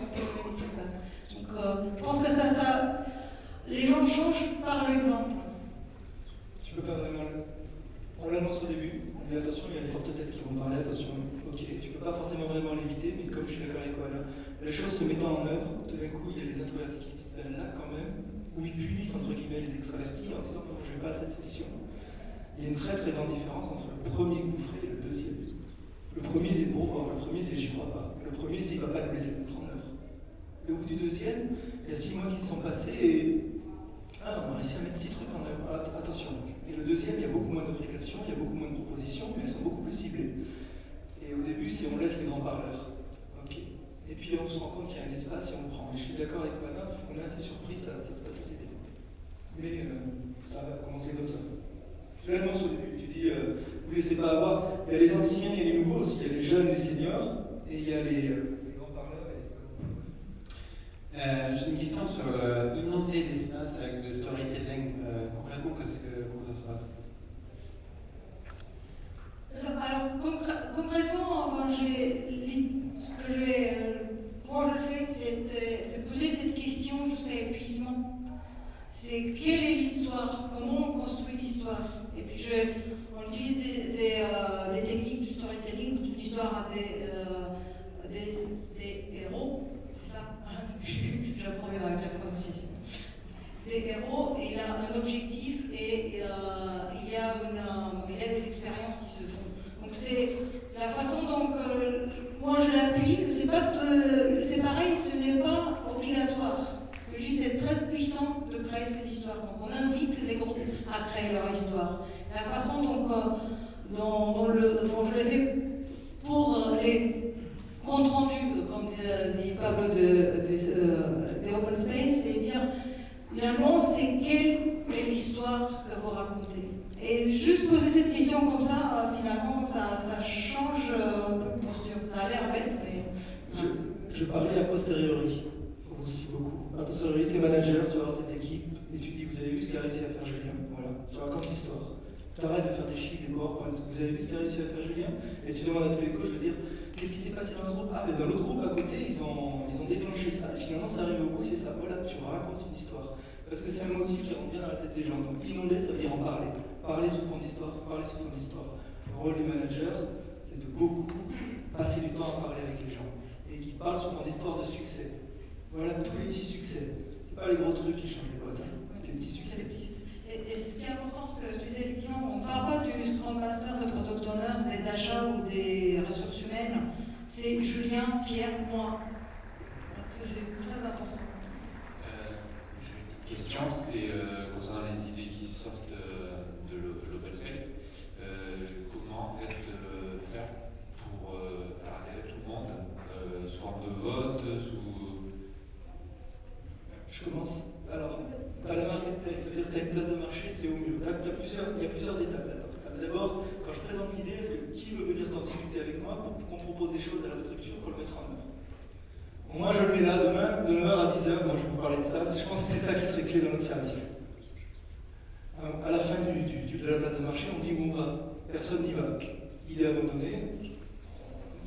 feedback. Donc, je pense que les gens changent par l'exemple. Tu peux pas vraiment. On l'annonce au début, on dit attention, il y a les fortes têtes qui vont parler, attention, ok, tu peux pas forcément vraiment l'éviter, mais comme je suis d'accord avec toi là, la chose se mettant en œuvre, tout d'un coup il y a les introvertis qui se viennent là quand même, où ils punissent entre guillemets les extravertis en disant non, je vais pas à cette session. Il y a une très très grande différence entre le premier gouffret et le deuxième. Le premier c'est pour voir, le premier c'est j'y crois pas, le premier c'est il va pas le laisser mettre en œuvre. Et au bout du deuxième, il y a 6 mois qui se sont passés et on a réussi à mettre 6 trucs en œuvre, attention. Et le deuxième, il y a beaucoup moins d'applications, il y a beaucoup moins de propositions, mais elles sont beaucoup plus ciblées. Et au début, c'est on laisse les grands parleurs. Okay. Et puis on se rend compte qu'il y a un espace et on prend. Je suis d'accord avec Manaf, on est assez surpris, ça se passe assez bien. Mais ça va commencer comme ça. Tu l'annonces au début, tu dis, vous ne laissez pas avoir. Il y a les anciens, il y a les nouveaux aussi, il y a les jeunes, les seniors, et il y a les grands parleurs. J'ai une question sur inonder l'espace avec le storytelling. Concrètement, comment ça se passe? Alors concrètement, comment je le fais, c'est poser cette question jusqu'à épuisement. C'est quelle est l'histoire? Comment on construit l'histoire? Et puis on utilise des techniques du storytelling, d'une histoire à des héros. J'apprends bien avec la prononciation. Des héros, et il a un objectif et il y a des expériences qui se font. Donc c'est la façon dont moi je l'appuie, c'est pareil, ce n'est pas obligatoire. Ce que je dis, c'est très puissant de créer cette histoire. Donc on invite les groupes à créer leur histoire. La façon dont je l'ai fait pour les compte rendu, comme dit Pablo des Open Space, c'est dire, finalement, c'est quelle est l'histoire que vous racontez. Et juste poser cette question comme ça, finalement, ça change un peu de posture. Ça a l'air bête, mais... Je parlais a posteriori, aussi beaucoup. A posteriori, tu es manager, tu vas avoir tes équipes, et tu dis, vous avez vu ce qu'a réussi à faire Julien, voilà, tu racontes l'histoire. Tu arrêtes de faire des chiffres, des PowerPoints, vous avez vu ce qu'a réussi à faire Julien, et tu demandes à tous les coachs de dire, qu'est-ce qui s'est passé dans le groupe? Ah, mais dans l'autre groupe à côté, ils ont déclenché ça, et finalement ça arrive au bout, c'est ça. Voilà, tu racontes une histoire. Parce que c'est un motif qui rentre bien dans la tête des gens. Donc inonder, ça veut dire en parler. Parler sous forme d'histoire, parler sous forme d'histoire. Le rôle du manager, c'est de beaucoup passer du temps à parler avec les gens. Et qui parlent sous forme d'histoire de succès. Voilà tous les petits succès. C'est pas les gros trucs qui changent les boîtes, c'est les petits succès. Et ce qui est important, ce que je disais, effectivement, on ne parle pas du Scrum Master, de Product Owner, des achats ou des ressources humaines. C'est Julien, Pierre, moi. C'est très important. J'ai une petite question, c'était concernant les idées qui sortent de l'open space. Comment en fait faire pour faire adhérer tout le monde sous forme de vote, Je commence. Alors, tu as la marketplace, ça veut dire que tu as une place de marché, c'est au mieux. Il y a plusieurs étapes là-dedans. D'abord, quand je présente l'idée, est-ce que qui veut venir t'en discuter avec moi pour qu'on propose des choses à la structure pour le mettre en œuvre? Moi, je le mets là demain, de 9h à 10h, moi je vais vous parler de ça. Je pense que c'est ça qui serait clé dans notre service. À la fin de la place de marché, on dit où on va. Personne n'y va. Il est abandonné,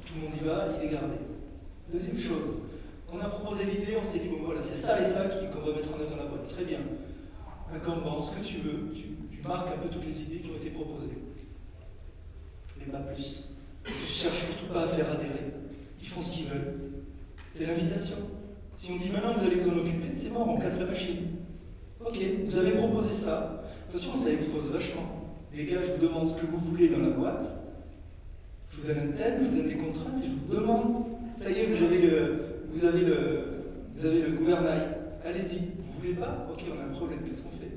tout le monde y va, il est gardé. Deuxième chose, on a proposé l'idée, on s'est dit, bon voilà, c'est ça et ça qu'on va mettre en œuvre dans la boîte. Très bien. Un Kanban, ce que tu veux, tu marques un peu toutes les idées qui ont été proposées. Mais pas plus. Tu ne cherches surtout pas à faire adhérer. Ils font ce qu'ils veulent. C'est l'invitation. Si on dit maintenant vous allez vous en occuper, c'est bon, on casse la machine. Ok, vous avez proposé ça. Attention, ça expose vachement. Les gars, je vous demande ce que vous voulez dans la boîte. Je vous donne un thème, je vous donne des contraintes et je vous demande. Ça y est, vous avez le gouvernail. Allez-y. Vous voulez pas? Ok, on a un problème, qu'est-ce qu'on fait?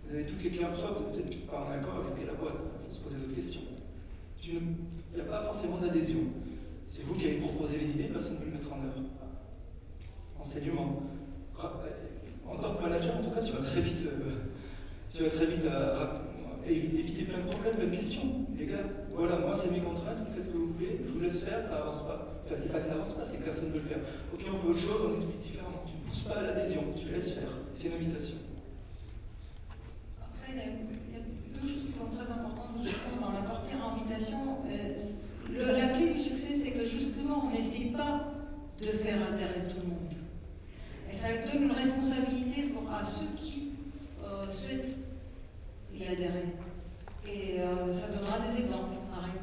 Vous avez toutes les clés en soi, vous n'êtes pas en accord avec ce qu'est la boîte. Il faut se poser d'autres questions. Il n'y a pas forcément d'adhésion. C'est vous qui avez proposé les idées, personne ne peut le mettre en œuvre. Enseignement. En tant que manager, en tout cas, tu vas très vite et éviter plein de problèmes, plein de questions. Les gars, voilà, moi c'est mes contraintes, vous faites ce que vous voulez, je vous laisse faire, ça avance pas. Enfin, c'est pas que ça avance pas, c'est que personne ne veut le faire. Ok, on fait autre chose, on explique différemment. Tu ne pousses pas à l'adhésion, tu laisses faire. C'est une invitation. Après, il y a deux choses qui sont très importantes justement dans la partie invitation. La clé du succès, c'est que justement, on n'essaye pas de faire adhérer tout le monde. Et ça donne une responsabilité à ceux qui souhaitent y adhérer. Et ça donnera des exemples.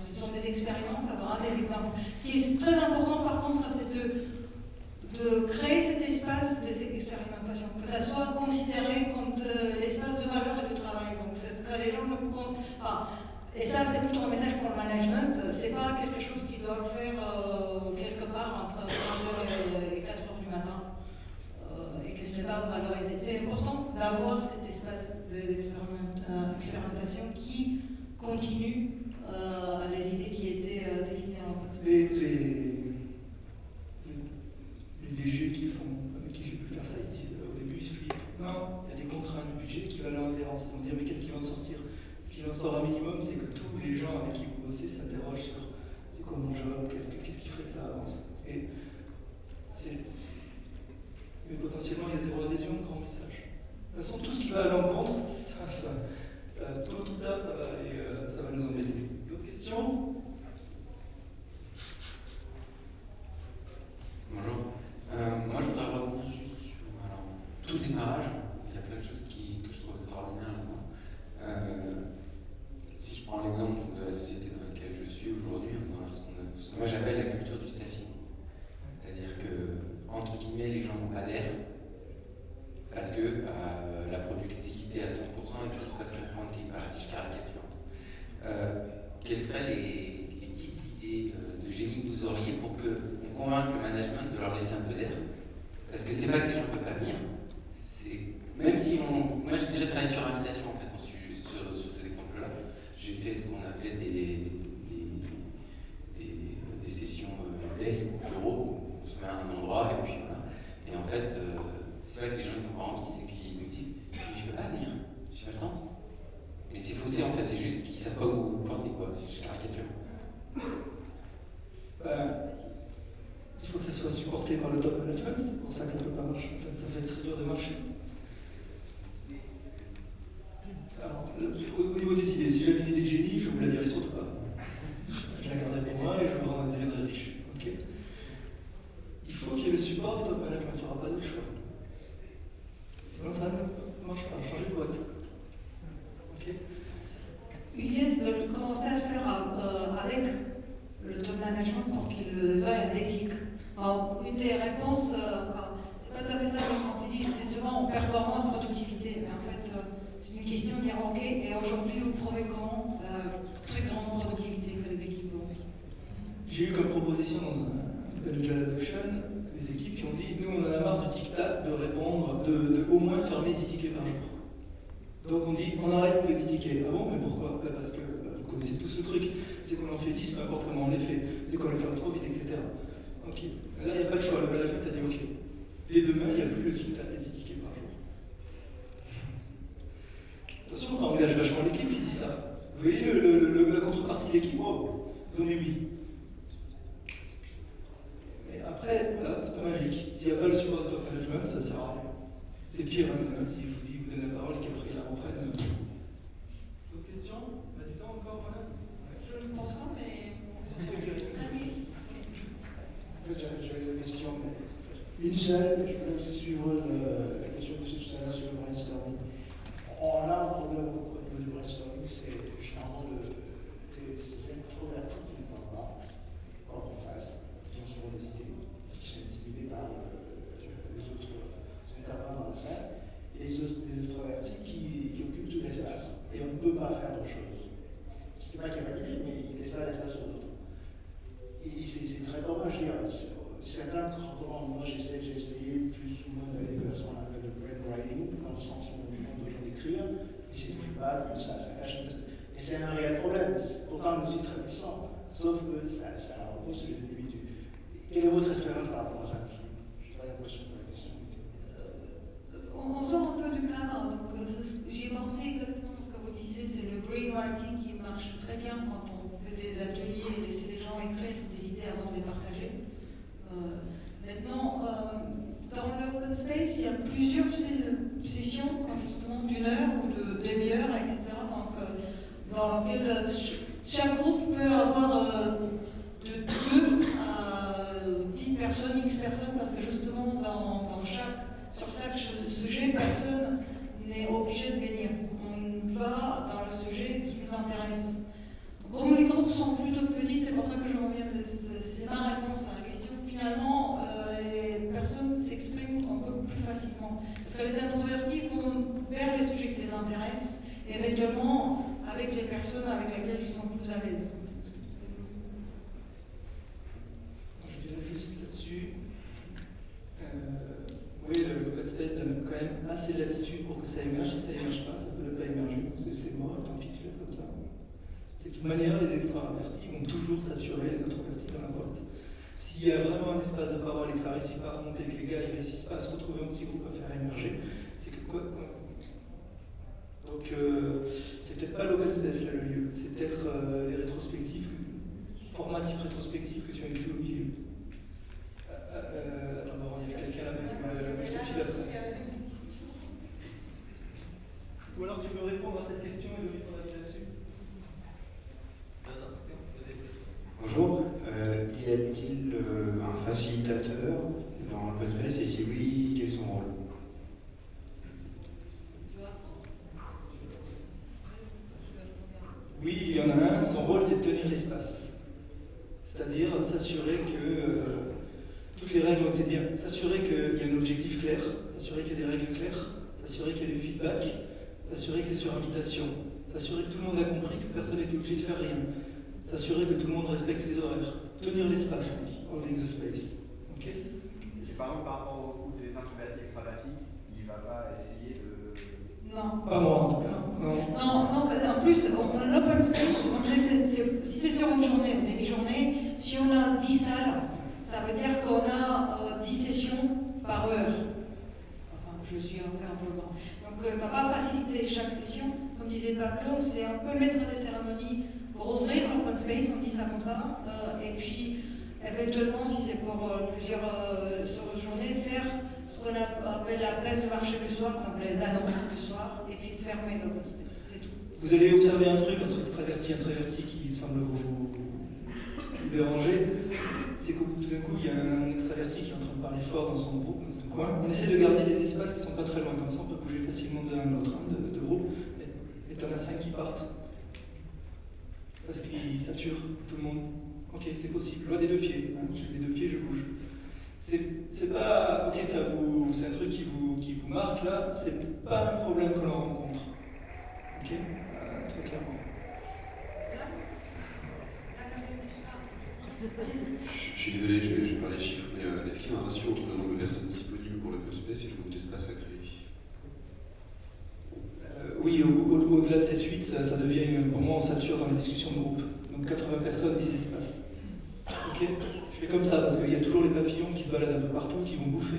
Ce sont des expériences, ça donnera des exemples. Ce qui est très important par contre, c'est de créer cet espace des expérimentations, que ça soit considéré comme de l'espace de valeur et de travail. Donc que les gens ne comptent pas. Et ça, c'est plutôt un message pour le management. C'est pas quelque chose qu'ils doivent faire quelque part entre 3h et 4h du matin. Et que ce n'est pas valorisé. C'est important d'avoir cet espace d'expérimentation qui continue les idées qui étaient définies en poste. Les DG qui font, avec qui j'ai pu faire ça, ils disent au début, ils se flippent. Non, il y a des contraintes du budget qui valent l'adhérence. Ils vont dire, mais qu'est-ce qui va en sortir? Ce qui en sort un minimum, c'est que tous les gens avec qui vous bossez s'interrogent sur c'est quoi mon job, qu'est-ce qui ferait que ça avance. Et mais potentiellement, il y a zéro adhésion, grand message. De toute façon, tout ce qui va à l'encontre, tôt ou tard, ça va nous embêter. D'autres questions? Bonjour. Moi, je voudrais revenir juste sur tout démarrage. Il y a plein de choses que je trouve extraordinaires là-dedans. Si je prends l'exemple de la société dans laquelle je suis aujourd'hui, on a ce que moi j'appelle la culture du staffing. C'est-à-dire que, entre guillemets, les gens adhèrent parce que la productivité à 100% existe presque un point de clipage, si je caricature. Quelles seraient les petites idées de génie que vous auriez pour qu'on convainque le management de leur laisser un peu d'air? Parce que c'est pas que les gens ne peuvent pas venir. Même si moi j'ai déjà travaillé sur invitation en fait, sur cet exemple-là. J'ai fait ce qu'on appelait des sessions desk ou bureau, on se met à un endroit et puis voilà. Et en fait, c'est pas que les gens n'ont pas envie, c'est qu'ils nous disent mais je peux pas venir, j'ai pas le temps. Mais c'est faussé en fait, c'est juste qu'ils savent pas où pointer quoi, si je caricature. Il faut que ce soit supporté par le top management, c'est pour ça que ça ne peut pas marcher. Enfin, ça fait très dur de marcher. Alors, au niveau des idées, si j'avais une idée de génie, je ne vous la dirais surtout pas. Je la garderai pour moi et je me deviendrai riche. Okay, il faut qu'il y ait le support du top management, il n'y aura pas d'autre choix. Sinon ça ne marche pas, changer de boîte. Okay. UIS veut commencer à le faire avec le top management pour qu'ils aient un déclic. Alors, une des réponses, c'est pas tout à fait ça quand ils disent, c'est souvent en performance, productivité. Mais en fait, c'est une question de dire ok, et aujourd'hui vous prouvez comment la très grande productivité que les équipes ont. J'ai eu comme proposition dans un Agile Adoption des équipes qui ont dit nous on en a marre du diktat de répondre, de au moins fermer 10 tickets par jour. Donc on dit on arrête tous les 10 tickets. Ah bon, mais pourquoi? Parce que vous connaissez tous le truc, c'est qu'on en fait 10, peu importe comment on les fait, c'est qu'on les fait trop vite, etc. Ok, là il n'y a pas le choix, le management a dit ok. Dès demain, il n'y a plus le diktat des 10 tickets par jour. Attention, ça engage vachement l'équipe qui dit ça. Vous voyez la contrepartie de l'équipe? Oh, donnez oui. Mais après, voilà, c'est pas magique. S'il n'y a pas le support de top management, ça sert à rien. C'est pire, hein, si je vous dis, vous donnez la parole et qu'après, la reprenne. D'autres questions? On a du temps encore, voilà? Je ne pense pas, mais 5 minutes. En fait, j'avais une question, mais une seule, je peux aussi suivre la question que tout à l'heure sur le brainstorming. On a un problème au niveau du brainstorming, c'est généralement les introvertis qui ne parlent pas, quoi qu'on fasse, qui ont souvent des idées, qui sont intimidés par les autres intervenants dans la salle, et les extrovertis qui occupent tout l'espace. Et on ne peut pas faire autre chose. C'est pas qu'il n'y a pas d'idée, mais il laisse pas l'espace aux autres. Et c'est très commun, je veux dire. Certains, moi j'ai essayé plus ou moins d'aller vers ce qu'on appelle le brainwriting, dans le sens où on demande aux gens d'écrire, ils ne s'expriment pas, comme ça cache. Et c'est un réel problème. Pourtant, un outil très puissant, sauf que ça repose sur les individus. Quelle est votre expérience par rapport à ça? Je n'ai pas l'impression que la question était. On sort un peu du cadre, donc j'y ai pensé exactement ce que vous disiez, c'est le justement d'1 heure ou de demi-heure, etc. Donc, dans lequel chaque groupe peut avoir de 2 à 10 personnes, X personnes, parce que justement sur chaque sujet, personne n'est obligé de venir. On va dans le sujet qui nous intéresse. Donc, comme les groupes sont plutôt petits, c'est pour ça que je reviens, c'est ma réponse à la question. Finalement, les personnes s'expriment un peu plus facilement. Parce que les introvertis vont vers les sujets qui les intéressent, et éventuellement avec les personnes avec lesquelles ils sont plus à l'aise. Je dirais juste là-dessus, oui, l'open space donne quand même assez de latitude pour que ça émerge. Si ça émerge pas, ça peut ne pas émerger, parce que c'est mort, tant pis, tu laisses comme ça. C'est de toute manière, les extravertis vont toujours saturer les introvertis dans la boîte. S'il y a vraiment un espace de parole et que ça ne réussit pas à remonter, que les gars ne réussissent pas à se retrouver en petit groupe à faire émerger, c'est que quoi. Donc, c'est peut-être pas l'open space là le lieu, c'est peut-être les rétrospectives, formatifs rétrospectifs que tu as inclus au milieu. Attends, bon, il y a quelqu'un là-bas qui je te file après. Ou alors tu peux répondre à cette question et donner ton avis là-dessus. Bonjour, y a-t-il un facilitateur dans l'open space et si oui, quel est son rôle? Oui, il y en a un, son rôle c'est de tenir l'espace. C'est-à-dire s'assurer que toutes les règles ont été bien, s'assurer qu'il y a un objectif clair, s'assurer qu'il y a des règles claires, s'assurer qu'il y a du feedback, s'assurer que c'est sur invitation, s'assurer que tout le monde a compris que personne n'était obligé de faire rien, s'assurer que tout le monde respecte les horaires, tenir l'espace, on dit, holding the space. Ok. Et par exemple, par rapport au groupe des introvertis extravertis, il ne va pas essayer de... Non. Pas moi en tout cas. Non, en plus, en open space, si c'est sur une journée, une demi-journée, si on a 10 salles, ça veut dire qu'on a 10 sessions par heure. Enfin, je suis un peu grand. Donc, on ne va pas faciliter chaque session. Comme disait Pablo, c'est un peu maître des cérémonies pour ouvrir l'open space, on dit ça comme ça. Et puis, éventuellement, si c'est pour plusieurs sur une journée, faire ce qu'on appelle la place de marché du soir, donc les annonces du soir, et puis fermer l'open space, c'est tout. Vous allez observer un truc entre extraverti et introverti qui semble vous déranger, c'est qu'au bout d'un coup, il y a un extraverti qui est en train de parler fort dans son groupe, dans un coin. On essaie de garder des espaces qui ne sont pas très loin, comme ça on peut bouger facilement d'un à l'autre de groupe, et t'en as 5 qui partent. Parce qu'ils saturent tout le monde. Ok, c'est possible. Loi des 2 pieds. Hein. J'ai les 2 pieds, je bouge. C'est pas. Ok, c'est un truc qui vous marque là, c'est pas un problème que l'on rencontre. Ok, très clairement. Je suis désolé, je vais parler chiffres, mais est-ce qu'il y a un ratio entre le nombre de personnes disponibles pour l'open space et le nombre d'espaces à créer? Oui, au-delà de 7-8, ça devient, pour moi, on sature dans les discussions de groupe. Donc 80 personnes, 10 espaces. Ok. Je fais comme ça, parce qu'il y a toujours les papillons qui se baladent un peu partout, qui vont bouffer.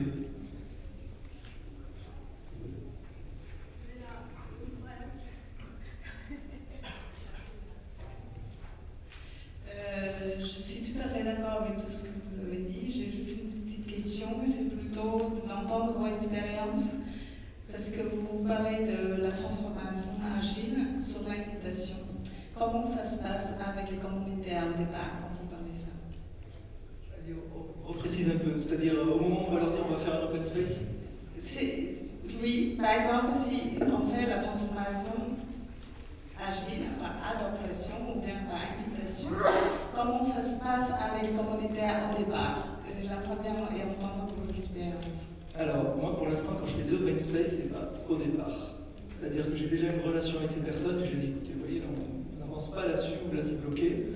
Je suis tout à fait d'accord avec tout ce que vous avez dit. J'ai juste une petite question, c'est plutôt d'entendre vos expériences. Parce que vous parlez de la transformation agile sur l'invitation. Comment ça se passe avec les communautés au départ quand vous parlez ça? On reprécise un peu, c'est-à-dire au moment où on va leur dire on va faire un open space. Oui, par exemple, si on fait la transformation agile par adaptation ou bien par invitation, comment ça se passe avec les communautaires au départ? J'aimerais bien entendre vos expériences. Alors, moi pour l'instant, quand je fais des open space, c'est pas au départ. C'est-à-dire que j'ai déjà une relation avec ces personnes et je dis écoutez, vous voyez, on n'avance pas là-dessus, ou là c'est bloqué.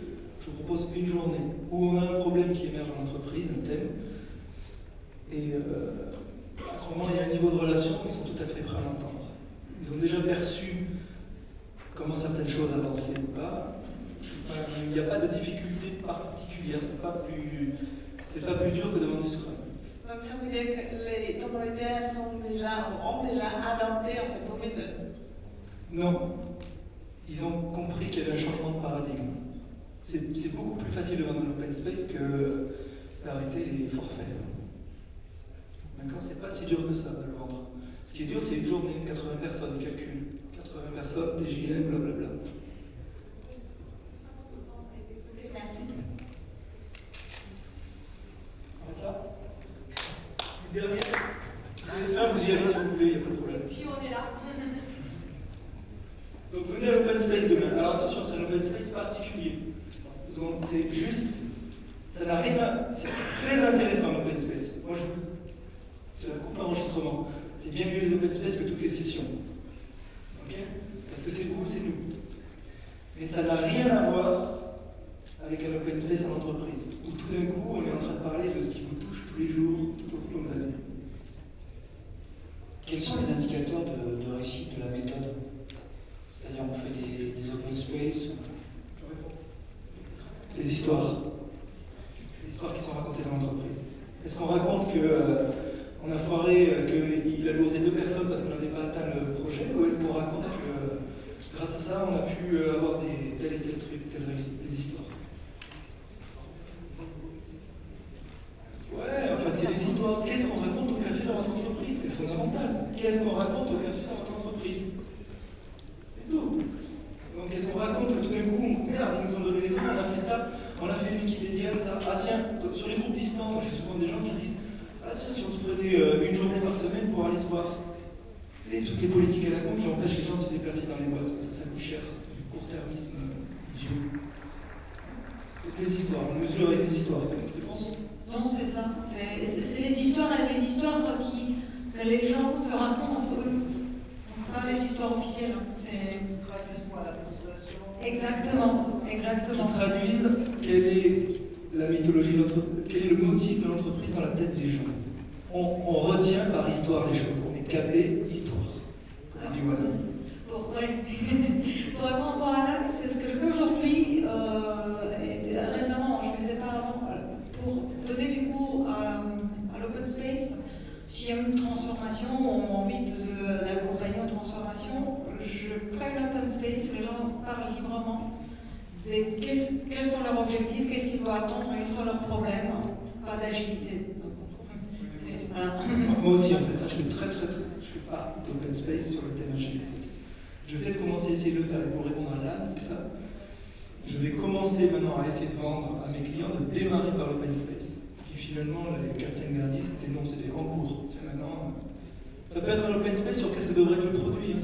Je vous propose une journée où on a un problème qui émerge dans l'entreprise, un thème. Et à ce moment, il y a un niveau de relation, ils sont tout à fait prêts à l'entendre. Ils ont déjà perçu comment certaines choses avançaient ou pas. Enfin, il n'y a pas de difficulté particulière, c'est pas plus dur que devant du Scrum. Donc ça veut dire que les communautaires ont déjà adopté en fait vos méthodes? Non. Ils ont compris qu'il y avait un changement de paradigme. C'est beaucoup plus facile de vendre un open space que d'arrêter les forfaits. D'accord? C'est pas si dur que ça de le vendre. Ce qui est dur, c'est une journée, 80 personnes, calcul. 80 personnes, TJM, blablabla. Merci. Voilà. Une dernière. Vous y allez si vous voulez, il n'y a pas de problème. Puis on est là. Donc venez à l'open space demain. Alors attention, c'est un open space particulier. Donc c'est juste, ça n'a rien à... C'est très intéressant l'open space. Moi je coupe l'enregistrement. C'est bien mieux les open space que toutes les sessions. Ok? Parce que c'est vous, c'est nous. Mais ça n'a rien à voir avec un open space en entreprise, où tout d'un coup on est en train de parler de ce qui vous touche tous les jours, tout au long de l'année. Quels sont les indicateurs de réussite de la méthode? C'est-à-dire on fait des open space? Des histoires. Des histoires qui sont racontées dans l'entreprise. Est-ce qu'on raconte qu'on a foiré, qu'il a lourdé 2 personnes parce qu'on n'avait pas atteint le projet, ou est-ce qu'on raconte que grâce à ça on a pu avoir tel et tel truc, telle réussite, des histoires? Ouais, enfin c'est des histoires. Qu'est-ce qu'on raconte au café dans votre entreprise? C'est fondamental. Qu'est-ce qu'on raconte au café dans votre entreprise? C'est tout. Donc qu'est-ce qu'on raconte que tout d'un coup, merde, ils nous ont donné les noms, on a fait ça, on a fait une équipe dédiée à ça. Ah tiens, sur les groupes distants, j'ai souvent des gens qui disent, ah tiens, si on se prenait une journée par semaine pour aller se voir. Et toutes les politiques à la con qui empêchent les gens de se déplacer dans les boîtes, parce que ça coûte cher, du court-termisme vieux. Des histoires, on mesure avec des histoires. Votre réponse? Non, c'est ça. C'est les histoires que les gens se racontent entre eux. Donc, pas les histoires officielles. C'est exactement. Qui traduisent quelle est la mythologie de l'entreprise, quel est le motif de l'entreprise dans la tête des gens. On retient par histoire les choses. On est capé histoire. On dit voilà. Pour répondre à Alan, c'est ce que je fais aujourd'hui, et récemment, je ne le faisais pas avant, pour donner du coup à l'open space, s'il y a une transformation, on a envie d'accompagner une transformation, je crée une open space où les gens parlent librement de quels sont leurs objectifs, qu'est-ce qu'ils doivent attendre, quels sont leurs problèmes, pas d'agilité. Voilà. Moi aussi, en fait, je fais pas d'open space sur le thème agilité. Je vais peut-être commencer à essayer de le faire pour répondre à l'âne, c'est ça. Je vais commencer maintenant à essayer de vendre à mes clients de démarrer par l'open space. Ce qui finalement, les 4-5 derniers, c'était en cours. Tiens, maintenant, ça peut être un open space sur qu'est-ce que devrait être le produit. Hein,